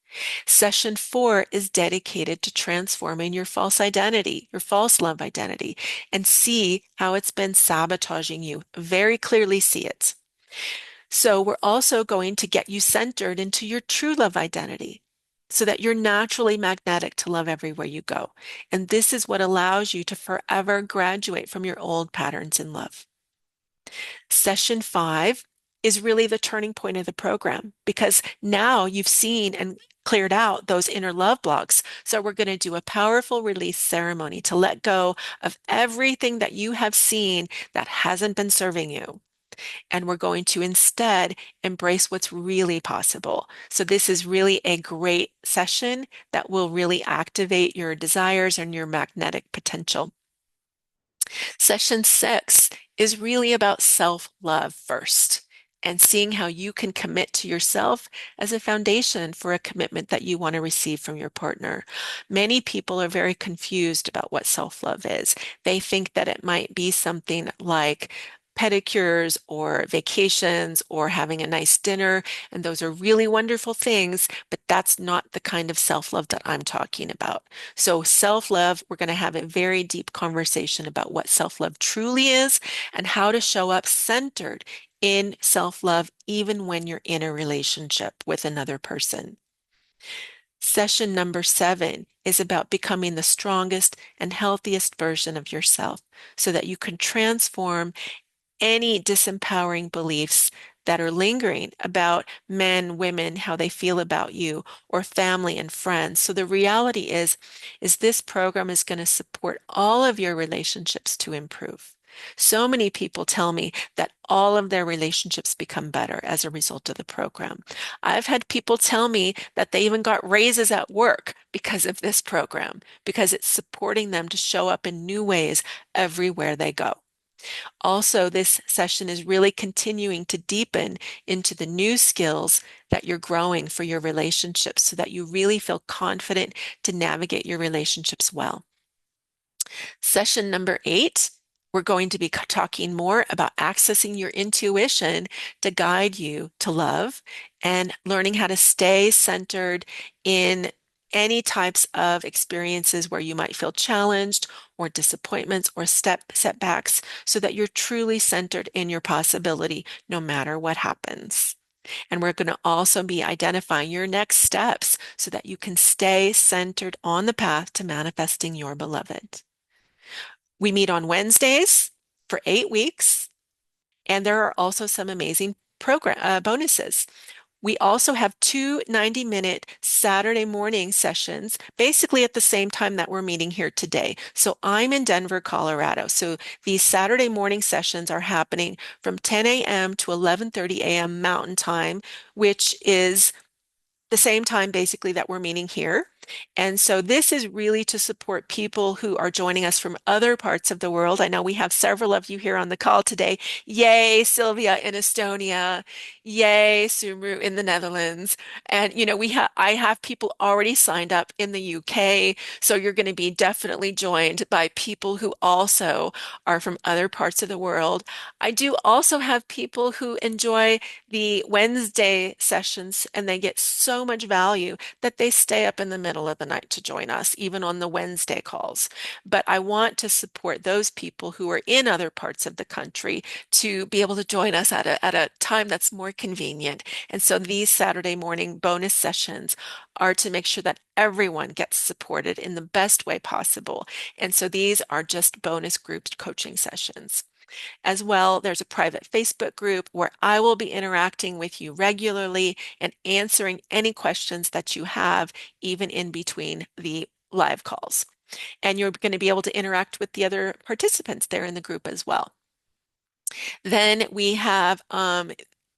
Session four is dedicated to transforming your false identity, your false love identity, and see how it's been sabotaging you. Very clearly see it. So we're also going to get you centered into your true love identity so that you're naturally magnetic to love everywhere you go. And this is what allows you to forever graduate from your old patterns in love. Session five is really the turning point of the program because now you've seen and cleared out those inner love blocks. So we're going to do a powerful release ceremony to let go of everything that you have seen that hasn't been serving you. And we're going to instead embrace what's really possible. So this is really a great session that will really activate your desires and your magnetic potential. Session six is really about self-love first and seeing how you can commit to yourself as a foundation for a commitment that you want to receive from your partner. Many people are very confused about what self-love is. They think that it might be something like pedicures or vacations or having a nice dinner, and those are really wonderful things, but that's not the kind of self-love that I'm talking about. So self-love, we're going to have a very deep conversation about what self-love truly is and how to show up centered in self-love even when you're in a relationship with another person. Session number seven is about becoming the strongest and healthiest version of yourself so that you can transform any disempowering beliefs that are lingering about men, women, how they feel about you, or family and friends. So the reality is this program is going to support all of your relationships to improve. So many people tell me that all of their relationships become better as a result of the program. I've had people tell me that they even got raises at work because of this program, because it's supporting them to show up in new ways everywhere they go. Also, this session is really continuing to deepen into the new skills that you're growing for your relationships so that you really feel confident to navigate your relationships well. Session number eight, we're going to be talking more about accessing your intuition to guide you to love and learning how to stay centered in any types of experiences where you might feel challenged or disappointments or setbacks so that you're truly centered in your possibility no matter what happens. And we're going to also be identifying your next steps so that you can stay centered on the path to manifesting your beloved. We meet on Wednesdays for 8 weeks, and there are also some amazing program bonuses. We also have two 90-minute Saturday morning sessions, basically at the same time that we're meeting here today. So I'm in Denver, Colorado. So these Saturday morning sessions are happening from 10 a.m. to 11:30 a.m. Mountain Time, which is the same time basically that we're meeting here. And so this is really to support people who are joining us from other parts of the world. I know we have several of you here on the call today. Yay, Sylvia in Estonia. Yay, Sumru in the Netherlands. And I have people already signed up in the UK. So you're going to be definitely joined by people who also are from other parts of the world. I do also have people who enjoy the Wednesday sessions, and they get so much value that they stay up in the middle of the night to join us, even on the Wednesday calls. But I want to support those people who are in other parts of the country to be able to join us at a time that's more convenient. And so these Saturday morning bonus sessions are to make sure that everyone gets supported in the best way possible. And so these are just bonus group coaching sessions. As well, there's a private Facebook group where I will be interacting with you regularly and answering any questions that you have, even in between the live calls. And you're going to be able to interact with the other participants there in the group as well. Then we have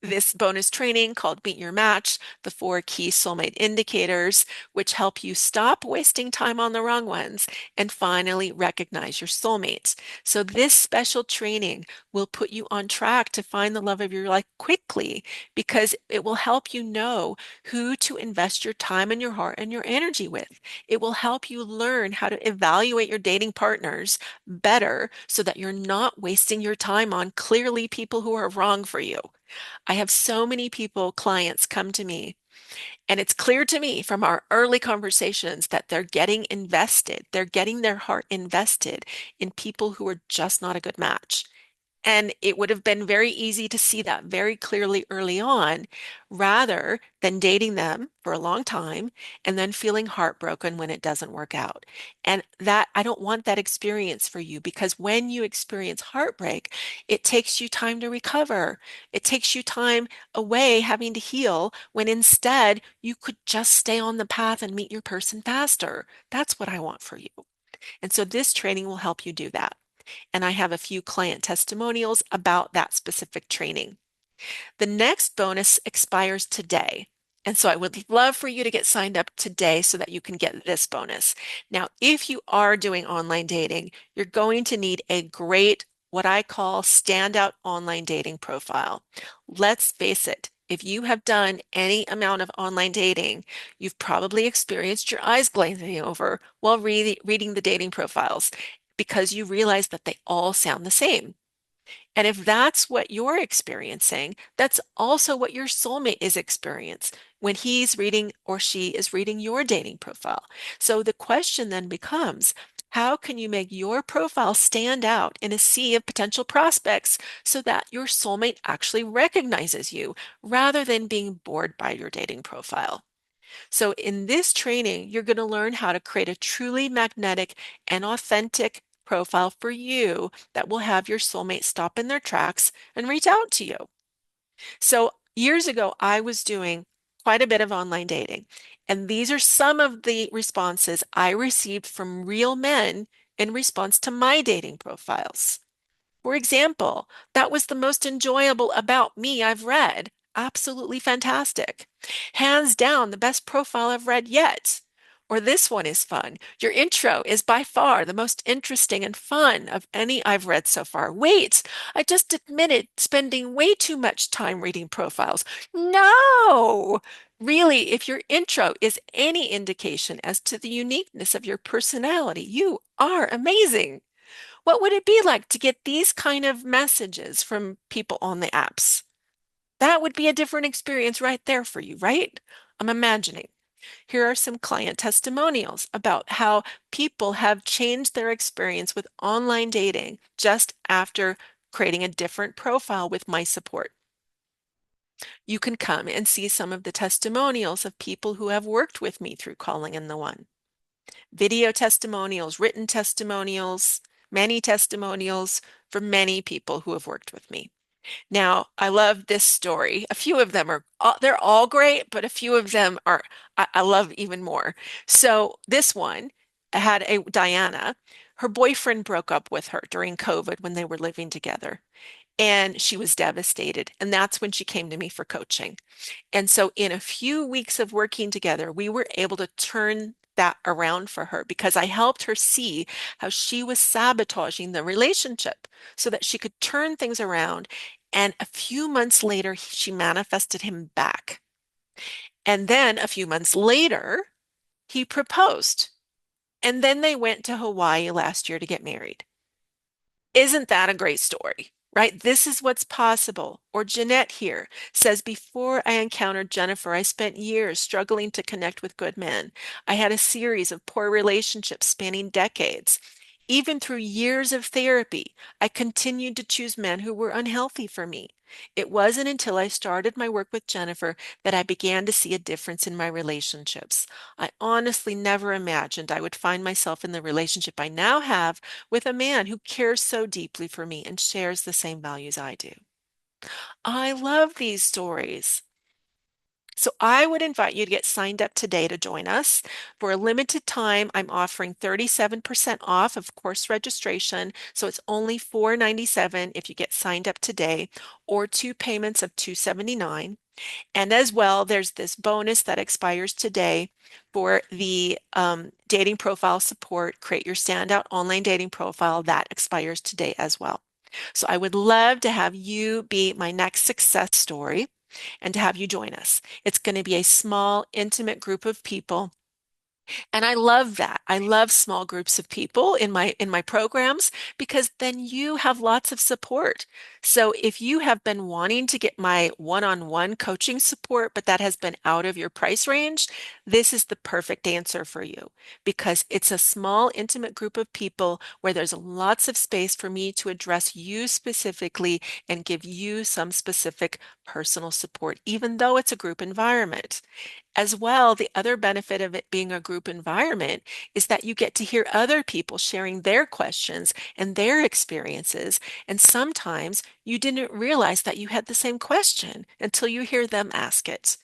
this bonus training called Meet Your Match, the 4 key soulmate indicators, which help you stop wasting time on the wrong ones and finally recognize your soulmates. So this special training will put you on track to find the love of your life quickly because it will help you know who to invest your time and your heart and your energy with. It will help you learn how to evaluate your dating partners better so that you're not wasting your time on clearly people who are wrong for you. I have so many people, clients come to me, and it's clear to me from our early conversations that they're getting invested. They're getting their heart invested in people who are just not a good match. And it would have been very easy to see that very clearly early on, rather than dating them for a long time and then feeling heartbroken when it doesn't work out. And that I don't want that experience for you because when you experience heartbreak, it takes you time to recover. It takes you time away having to heal when instead you could just stay on the path and meet your person faster. That's what I want for you. And so this training will help you do that. And I have a few client testimonials about that specific training. The next bonus expires today. And so I would love for you to get signed up today so that you can get this bonus. Now, if you are doing online dating, you're going to need a great, what I call standout online dating profile. Let's face it, if you have done any amount of online dating, you've probably experienced your eyes glazing over while reading the dating profiles because you realize that they all sound the same. And if that's what you're experiencing, that's also what your soulmate is experiencing when he's reading or she is reading your dating profile. So the question then becomes, how can you make your profile stand out in a sea of potential prospects so that your soulmate actually recognizes you rather than being bored by your dating profile? So in this training, you're going to learn how to create a truly magnetic and authentic profile for you that will have your soulmate stop in their tracks and reach out to you. So years ago, I was doing quite a bit of online dating, and these are some of the responses I received from real men in response to my dating profiles. For example, that was the most enjoyable about me I've read. Absolutely fantastic. Hands down, the best profile I've read yet. Or this one is fun. Your intro is by far the most interesting and fun of any I've read so far. Wait, I just admitted spending way too much time reading profiles. No! Really, if your intro is any indication as to the uniqueness of your personality, you are amazing. What would it be like to get these kind of messages from people on the apps? That would be a different experience right there for you, right? I'm imagining. Here are some client testimonials about how people have changed their experience with online dating just after creating a different profile with my support. You can come and see some of the testimonials of people who have worked with me through Calling in the One. Video testimonials, written testimonials, many testimonials from many people who have worked with me. Now, I love this story. A few of them they're all great, but a few of them are, I love even more. So this one had a Diana, her boyfriend broke up with her during COVID when they were living together, and she was devastated. And that's when she came to me for coaching. And so, in a few weeks of working together, we were able to turn that around for her because I helped her see how she was sabotaging the relationship so that she could turn things around. And a few months later, she manifested him back. And then a few months later, he proposed. And then they went to Hawaii last year to get married. Isn't that a great story? Right? This is what's possible. Or Jeanette here says, before I encountered Jennifer, I spent years struggling to connect with good men. I had a series of poor relationships spanning decades. Even through years of therapy, I continued to choose men who were unhealthy for me. It wasn't until I started my work with Jennifer that I began to see a difference in my relationships. I honestly never imagined I would find myself in the relationship I now have with a man who cares so deeply for me and shares the same values I do. I love these stories. So I would invite you to get signed up today to join us. For a limited time, I'm offering 37% off of course registration. So it's only $497 if you get signed up today, or two payments of $279. And as well, there's this bonus that expires today for the dating profile support. Create your standout online dating profile that expires today as well. So I would love to have you be my next success story and to have you join us. It's going to be a small, intimate group of people, and I love that. I love small groups of people in my programs because then you have lots of support. So if you have been wanting to get my one-on-one coaching support, but that has been out of your price range, this is the perfect answer for you because it's a small, intimate group of people where there's lots of space for me to address you specifically and give you some specific personal support, even though it's a group environment. As well, the other benefit of it being a group environment is that you get to hear other people sharing their questions and their experiences. And sometimes you didn't realize that you had the same question until you hear them ask it.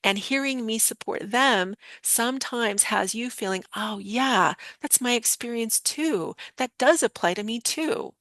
And hearing me support them sometimes has you feeling, oh, yeah, that's my experience too. That does apply to me too.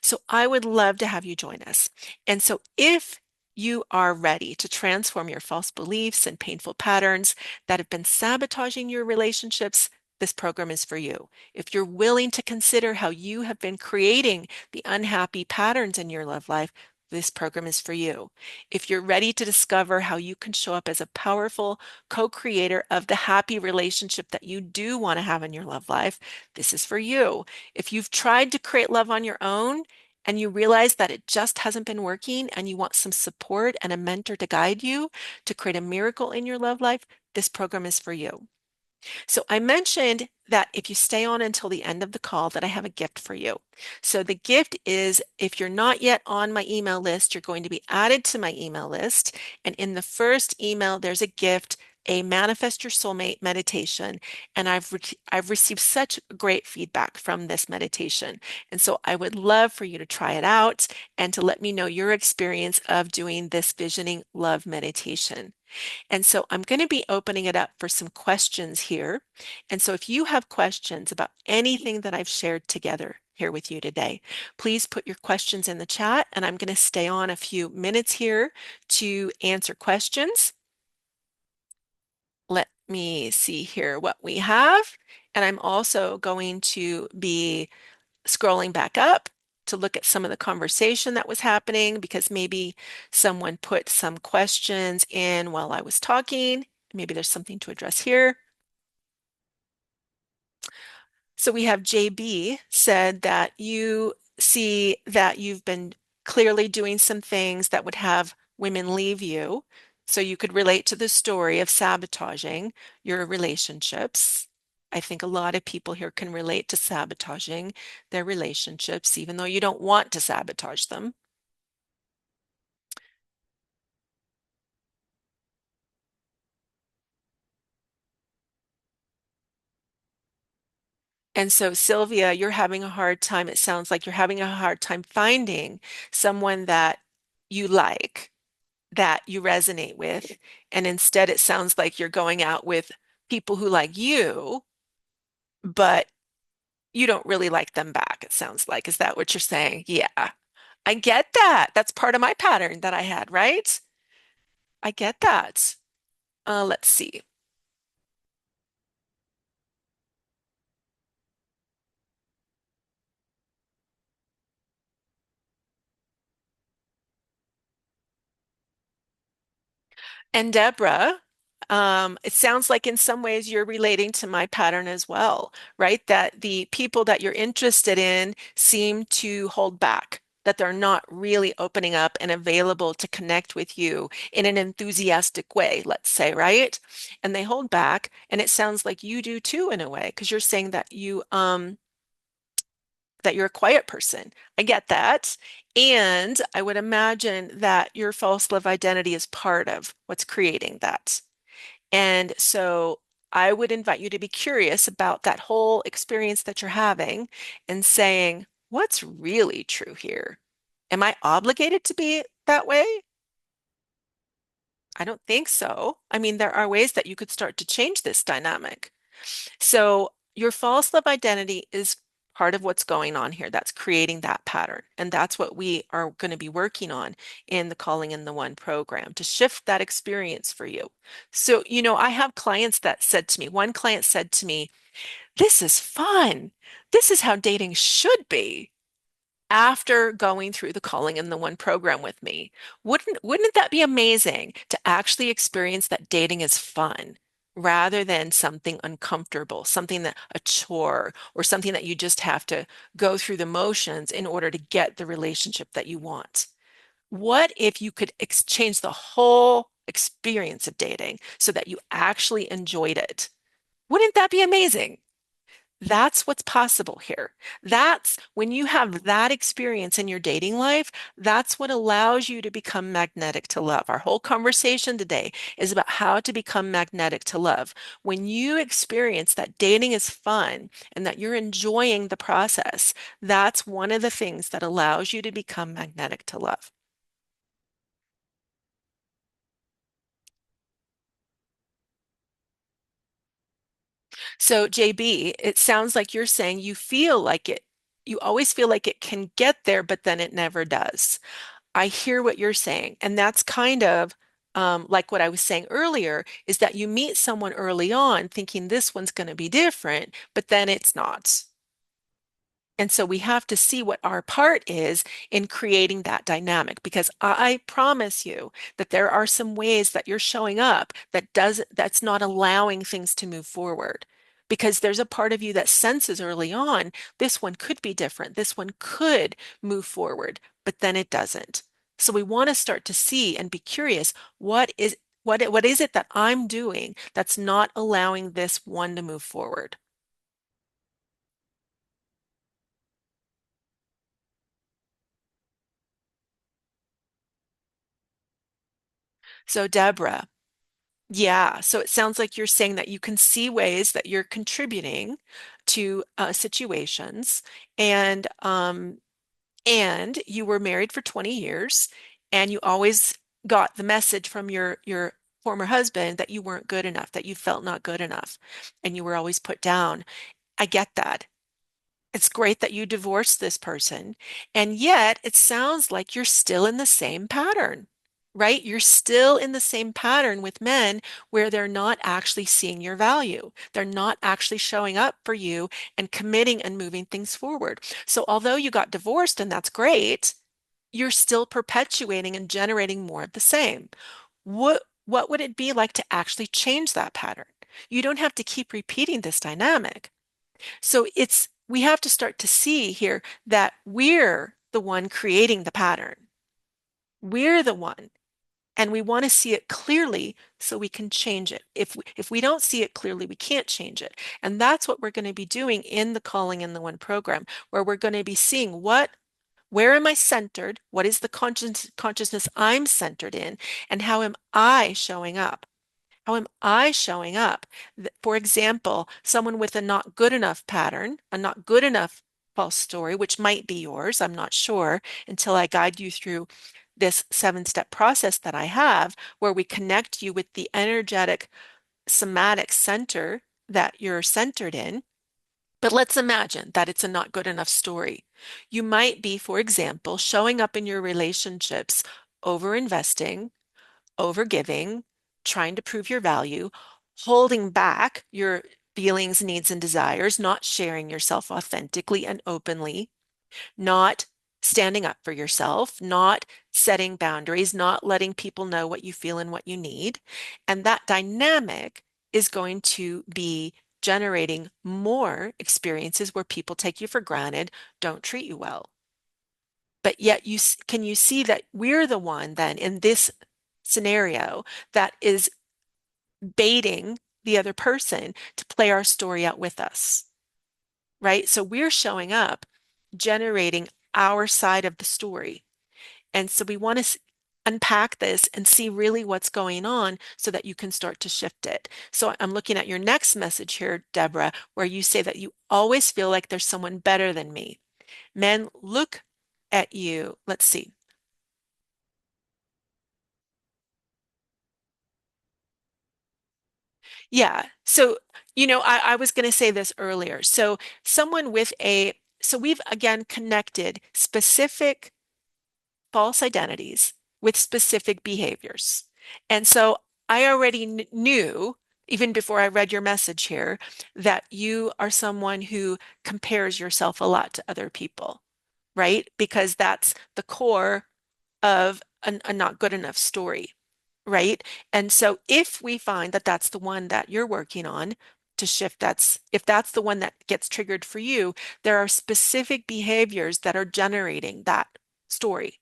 So I would love to have you join us. And so if you are ready to transform your false beliefs and painful patterns that have been sabotaging your relationships, this program is for you. If you're willing to consider how you have been creating the unhappy patterns in your love life, this program is for you. If you're ready to discover how you can show up as a powerful co-creator of the happy relationship that you do want to have in your love life, this is for you. If you've tried to create love on your own and you realize that it just hasn't been working and you want some support and a mentor to guide you to create a miracle in your love life, this program is for you. So I mentioned that if you stay on until the end of the call, that I have a gift for you. So the gift is if you're not yet on my email list, you're going to be added to my email list. And in the first email, there's a gift, a Manifest Your Soulmate meditation. And I've received such great feedback from this meditation. And so I would love for you to try it out and to let me know your experience of doing this visioning love meditation. And so I'm going to be opening it up for some questions here. And so if you have questions about anything that I've shared together here with you today, please put your questions in the chat, and I'm going to stay on a few minutes here to answer questions. Let me see here what we have. And I'm also going to be scrolling back up to look at some of the conversation that was happening because maybe someone put some questions in while I was talking. Maybe there's something to address here. So we have JB said that you see that you've been clearly doing some things that would have women leave you. So you could relate to the story of sabotaging your relationships. I think a lot of people here can relate to sabotaging their relationships, even though you don't want to sabotage them. And so, Sylvia, you're having a hard time. It sounds like you're having a hard time finding someone that you like, that you resonate with, and instead it sounds like you're going out with people who like you, but you don't really like them back, it sounds like. Is that what you're saying? Yeah, I get that. That's part of my pattern that I had, right? I get that. Let's see. And Deborah, it sounds like in some ways you're relating to my pattern as well, right? That the people that you're interested in seem to hold back, that they're not really opening up and available to connect with you in an enthusiastic way, let's say, right? And they hold back, and it sounds like you do too in a way, because you're saying that you're a quiet person. I get that. And I would imagine that your false love identity is part of what's creating that. And so I would invite you to be curious about that whole experience that you're having and saying, what's really true here? Am I obligated to be that way? I don't think so. I mean, there are ways that you could start to change this dynamic. So your false love identity is part of what's going on here. That's creating that pattern. And that's what we are going to be working on in the Calling in the One program to shift that experience for you. So, I have clients that said to me, one client said to me, this is fun. This is how dating should be after going through the Calling in the One program with me. Wouldn't that be amazing to actually experience that dating is fun rather than something uncomfortable, something that a chore or something that you just have to go through the motions in order to get the relationship that you want? What if you could exchange the whole experience of dating so that you actually enjoyed it? Wouldn't that be amazing? That's what's possible here. That's when you have that experience in your dating life, that's what allows you to become magnetic to love. Our whole conversation today is about how to become magnetic to love. When you experience that dating is fun and that you're enjoying the process, that's one of the things that allows you to become magnetic to love. So, JB, it sounds like you're saying you always feel like it can get there, but then it never does. I hear what you're saying. And that's kind of like what I was saying earlier, is that you meet someone early on thinking this one's going to be different, but then it's not. And so we have to see what our part is in creating that dynamic because I promise you that there are some ways that you're showing up that's not allowing things to move forward. Because there's a part of you that senses early on, this one could be different. This one could move forward, but then it doesn't. So we want to start to see and be curious, what is it that I'm doing that's not allowing this one to move forward? So Deborah, yeah, so it sounds like you're saying that you can see ways that you're contributing to situations, and you were married for 20 years, and you always got the message from your former husband that you weren't good enough, that you felt not good enough, and you were always put down. I get that. It's great that you divorced this person, and yet it sounds like you're still in the same pattern, right? You're still in the same pattern with men where they're not actually seeing your value. They're not actually showing up for you and committing and moving things forward. So although you got divorced and that's great, you're still perpetuating and generating more of the same. What would it be like to actually change that pattern? You don't have to keep repeating this dynamic. So we have to start to see here that we're the one creating the pattern. We're the one, and we want to see it clearly so we can change it. If we don't see it clearly, we can't change it. And that's what we're going to be doing in the Calling in the One program, where we're going to be seeing where am I centered? What is the consciousness I'm centered in? And how am I showing up? How am I showing up? For example, someone with a not good enough pattern, a not good enough false story, which might be yours, I'm not sure until I guide you through this 7-step process that I have where we connect you with the energetic somatic center that you're centered in. But let's imagine that it's a not good enough story. You might be, for example, showing up in your relationships over investing, over giving, trying to prove your value, holding back your feelings, needs, and desires, not sharing yourself authentically and openly, not standing up for yourself, not setting boundaries, not letting people know what you feel and what you need. And that dynamic is going to be generating more experiences where people take you for granted, don't treat you well. But yet can you see that we're the one then in this scenario that is baiting the other person to play our story out with us, right? So we're showing up, generating our side of the story. And so we want to unpack this and see really what's going on so that you can start to shift it. So I'm looking at your next message here, Deborah, where you say that you always feel like there's someone better than me. Men look at you. Let's see. Yeah. So, I was going to say this earlier. So someone with so we've again connected specific false identities with specific behaviors. And so I already knew, even before I read your message here, that you are someone who compares yourself a lot to other people, right? Because that's the core of a not good enough story, right? And so if we find that that's the one that you're working on to shift, if that's the one that gets triggered for you, there are specific behaviors that are generating that story.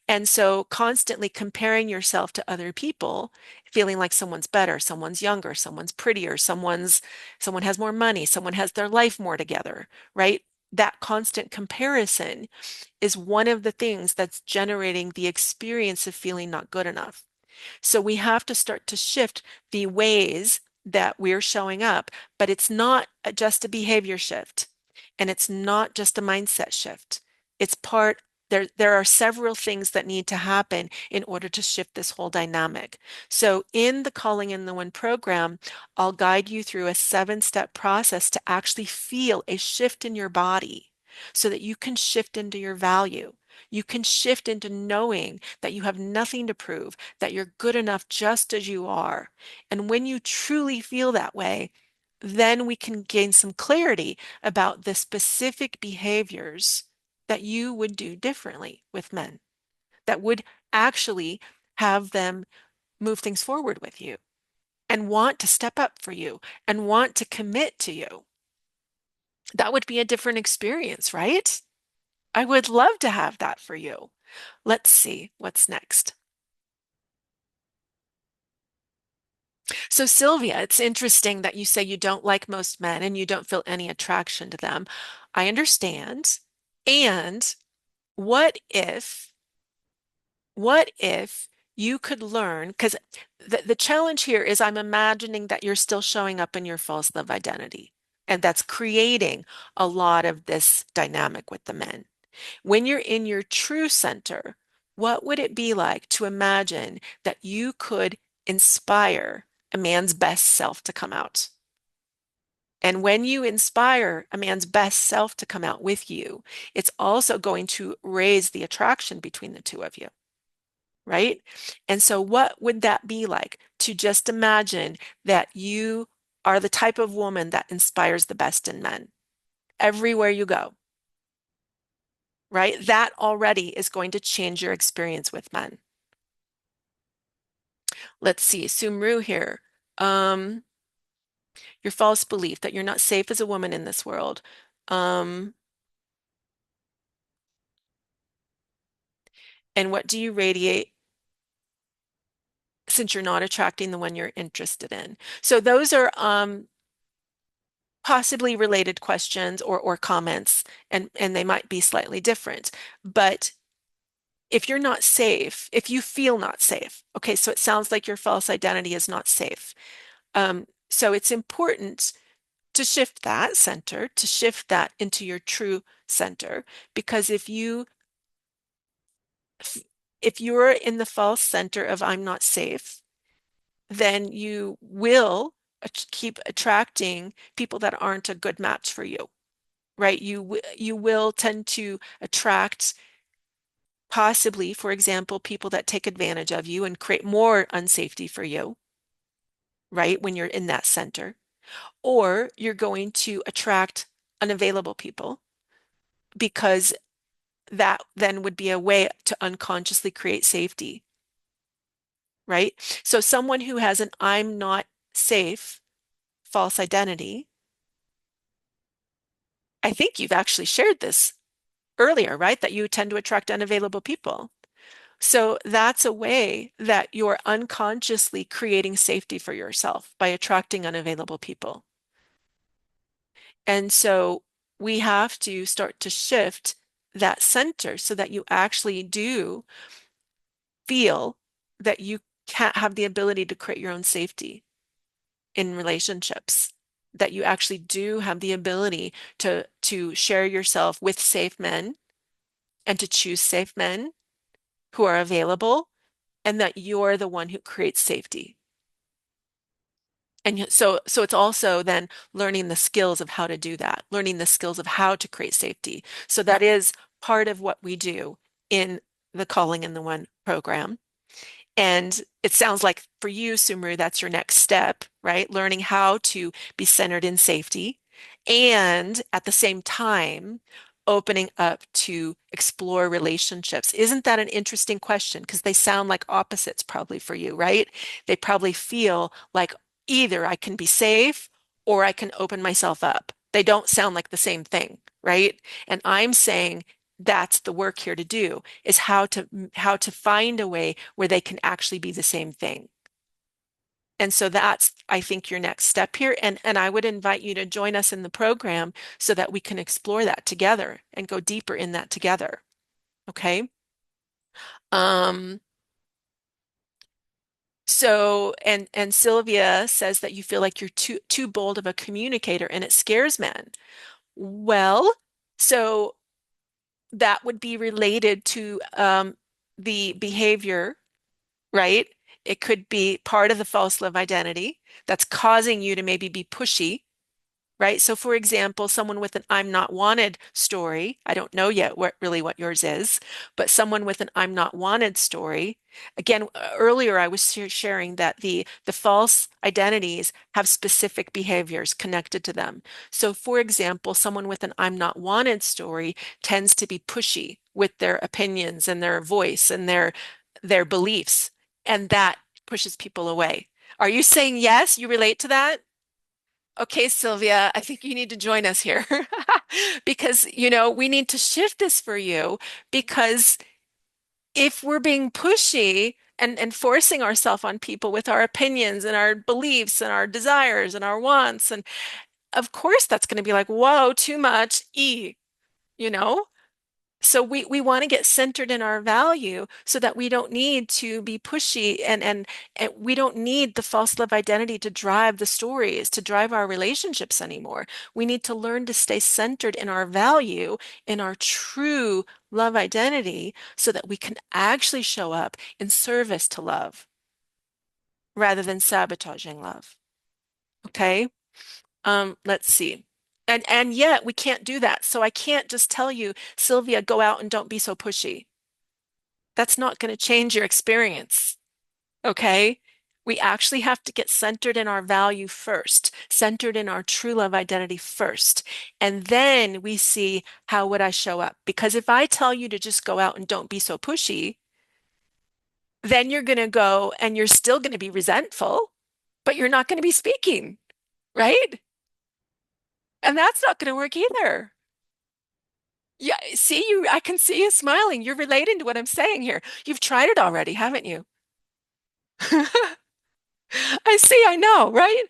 And so constantly comparing yourself to other people, feeling like someone's better, someone's younger, someone's prettier, someone has more money, someone has their life more together, right? That constant comparison is one of the things that's generating the experience of feeling not good enough. So we have to start to shift the ways that we're showing up, but it's not just a behavior shift and it's not just a mindset shift. It's part there are several things that need to happen in order to shift this whole dynamic. So in the Calling in the One program, I'll guide you through a 7-step process to actually feel a shift in your body so that you can shift into your value. You can shift into knowing that you have nothing to prove, that you're good enough just as you are. And when you truly feel that way, then we can gain some clarity about the specific behaviors that you would do differently with men, that would actually have them move things forward with you and want to step up for you and want to commit to you. That would be a different experience, right? I would love to have that for you. Let's see what's next. So, Sylvia, it's interesting that you say you don't like most men and you don't feel any attraction to them. I understand. And what if, what if you could learn? Because the challenge here is I'm imagining that you're still showing up in your false love identity, and that's creating a lot of this dynamic with the men. When you're in your true center, what would it be like to imagine that you could inspire a man's best self to come out? And when you inspire a man's best self to come out with you, it's also going to raise the attraction between the two of you, right? And so, what would that be like to just imagine that you are the type of woman that inspires the best in men everywhere you go? Right? That already is going to change your experience with men. Let's see, Sumru here. Um, your false belief that you're not safe as a woman in this world. Um, and what do you radiate since you're not attracting the one you're interested in? So those are possibly related questions or comments, and they might be slightly different. But if you're not safe, if you feel not safe, okay, so it sounds like your false identity is not safe. So it's important to shift that center, to shift that into your true center, because if you're in the false center of I'm not safe, then you will keep attracting people that aren't a good match for you, right? You will tend to attract possibly, for example, people that take advantage of you and create more unsafety for you, right? When you're in that center. Or you're going to attract unavailable people because that then would be a way to unconsciously create safety, right? So someone who has an I'm not safe false identity, I think you've actually shared this earlier, right? That you tend to attract unavailable people. So that's a way that you're unconsciously creating safety for yourself by attracting unavailable people. And so we have to start to shift that center so that you actually do feel that you can't have the ability to create your own safety in relationships, that you actually do have the ability to share yourself with safe men and to choose safe men who are available, and that you're the one who creates safety. And so it's also then learning the skills of how to do that, learning the skills of how to create safety. So that is part of what we do in the Calling in the One program. And it sounds like for you, Sumru, that's your next step, right? Learning how to be centered in safety and at the same time, opening up to explore relationships. Isn't that an interesting question? Because they sound like opposites probably for you, right? They probably feel like either I can be safe or I can open myself up. They don't sound like the same thing, right? And I'm saying that's the work here to do is how to find a way where they can actually be the same thing. And so that's, I think, your next step here. And I would invite you to join us in the program so that we can explore that together and go deeper in that together. Okay. Um, and Sylvia says that you feel like you're too bold of a communicator and it scares men. Well, so that would be related to the behavior, right? It could be part of the false love identity that's causing you to maybe be pushy, right? So, for example, someone with an I'm not wanted story, I don't know yet what yours is, but someone with an I'm not wanted story, again, earlier I was sharing that the false identities have specific behaviors connected to them. So, for example, someone with an I'm not wanted story tends to be pushy with their opinions and their voice and their beliefs, and that pushes people away. Are you saying yes? You relate to that? Okay, Sylvia, I think you need to join us here because, we need to shift this for you because if we're being pushy and forcing ourselves on people with our opinions and our beliefs and our desires and our wants, and of course that's going to be like, whoa, too much, you know? So we want to get centered in our value so that we don't need to be pushy and we don't need the false love identity to drive the stories, to drive our relationships anymore. We need to learn to stay centered in our value, in our true love identity, so that we can actually show up in service to love rather than sabotaging love. Okay? Let's see. And yet we can't do that. So I can't just tell you, Sylvia, go out and don't be so pushy. That's not going to change your experience. Okay? We actually have to get centered in our value first, centered in our true love identity first. And then we see how would I show up? Because if I tell you to just go out and don't be so pushy, then you're going to go and you're still going to be resentful, but you're not going to be speaking, right? And that's not going to work either. Yeah, see you, I can see you smiling. You're relating to what I'm saying here. You've tried it already, haven't you? I see, I know, right?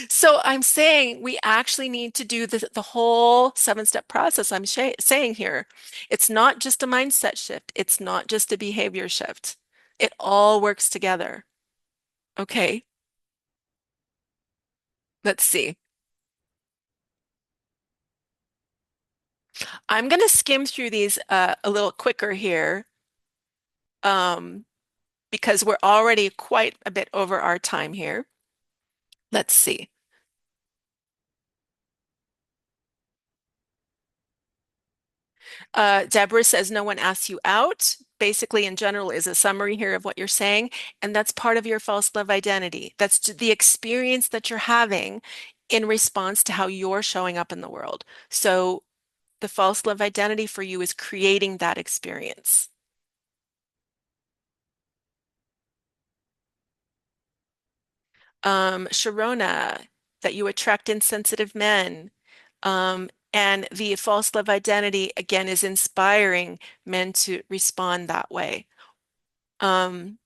So I'm saying we actually need to do the whole seven-step process I'm saying here. It's not just a mindset shift. It's not just a behavior shift. It all works together. Okay, let's see. I'm going to skim through these a little quicker here. Um, because we're already quite a bit over our time here. Let's see. Deborah says no one asks you out. Basically, in general, is a summary here of what you're saying, and that's part of your false love identity. That's the experience that you're having in response to how you're showing up in the world. So the false love identity for you is creating that experience. Sharona, that you attract insensitive men. And the false love identity, again, is inspiring men to respond that way. Um,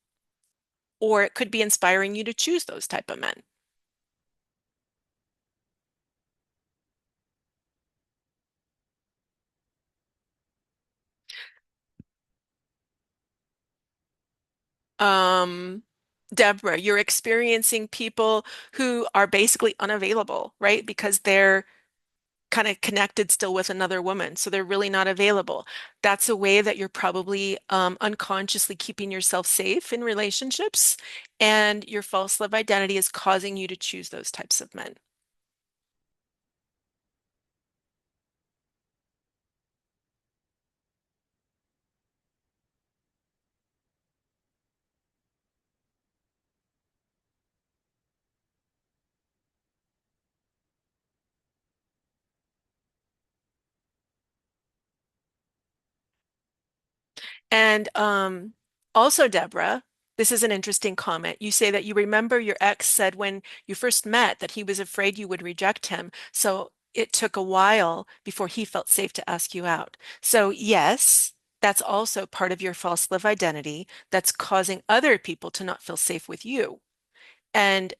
or it could be inspiring you to choose those type of men. Um, Deborah, you're experiencing people who are basically unavailable, right? Because they're kind of connected still with another woman, so they're really not available. That's a way that you're probably unconsciously keeping yourself safe in relationships, and your false love identity is causing you to choose those types of men. And also, Deborah, this is an interesting comment. You say that you remember your ex said when you first met that he was afraid you would reject him. So it took a while before he felt safe to ask you out. So, yes, that's also part of your false live identity that's causing other people to not feel safe with you. And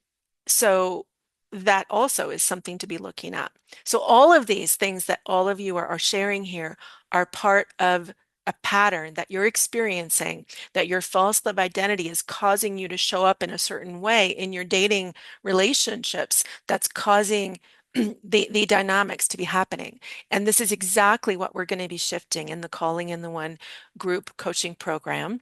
so that also is something to be looking at. So all of these things that all of you are sharing here are part of a pattern that you're experiencing, that your false love identity is causing you to show up in a certain way in your dating relationships that's causing the dynamics to be happening. And this is exactly what we're going to be shifting in the Calling in the One group coaching program,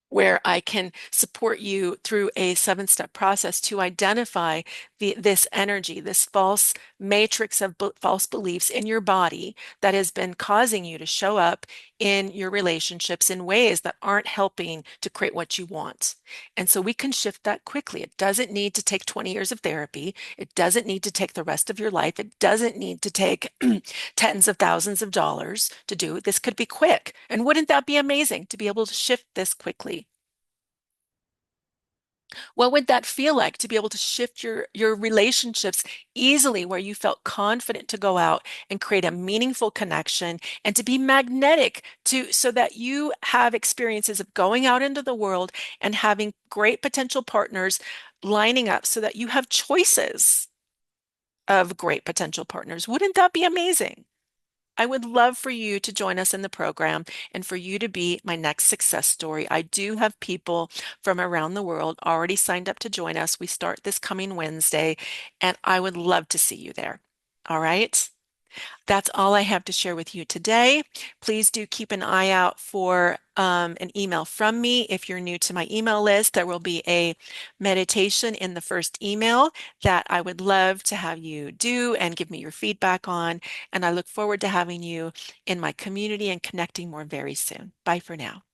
where I can support you through a seven-step process to identify this energy, this false matrix of false beliefs in your body that has been causing you to show up in your relationships in ways that aren't helping to create what you want. And so we can shift that quickly. It doesn't need to take 20 years of therapy. It doesn't need to take the rest of your life. It doesn't need to take tens of thousands of dollars to do. This could be quick. And wouldn't that be amazing to be able to shift this quickly? What would that feel like to be able to shift your relationships easily where you felt confident to go out and create a meaningful connection and to be magnetic to so that you have experiences of going out into the world and having great potential partners lining up so that you have choices of great potential partners. Wouldn't that be amazing? I would love for you to join us in the program and for you to be my next success story. I do have people from around the world already signed up to join us. We start this coming Wednesday, and I would love to see you there. All right. That's all I have to share with you today. Please do keep an eye out for an email from me. If you're new to my email list, there will be a meditation in the first email that I would love to have you do and give me your feedback on. And I look forward to having you in my community and connecting more very soon. Bye for now.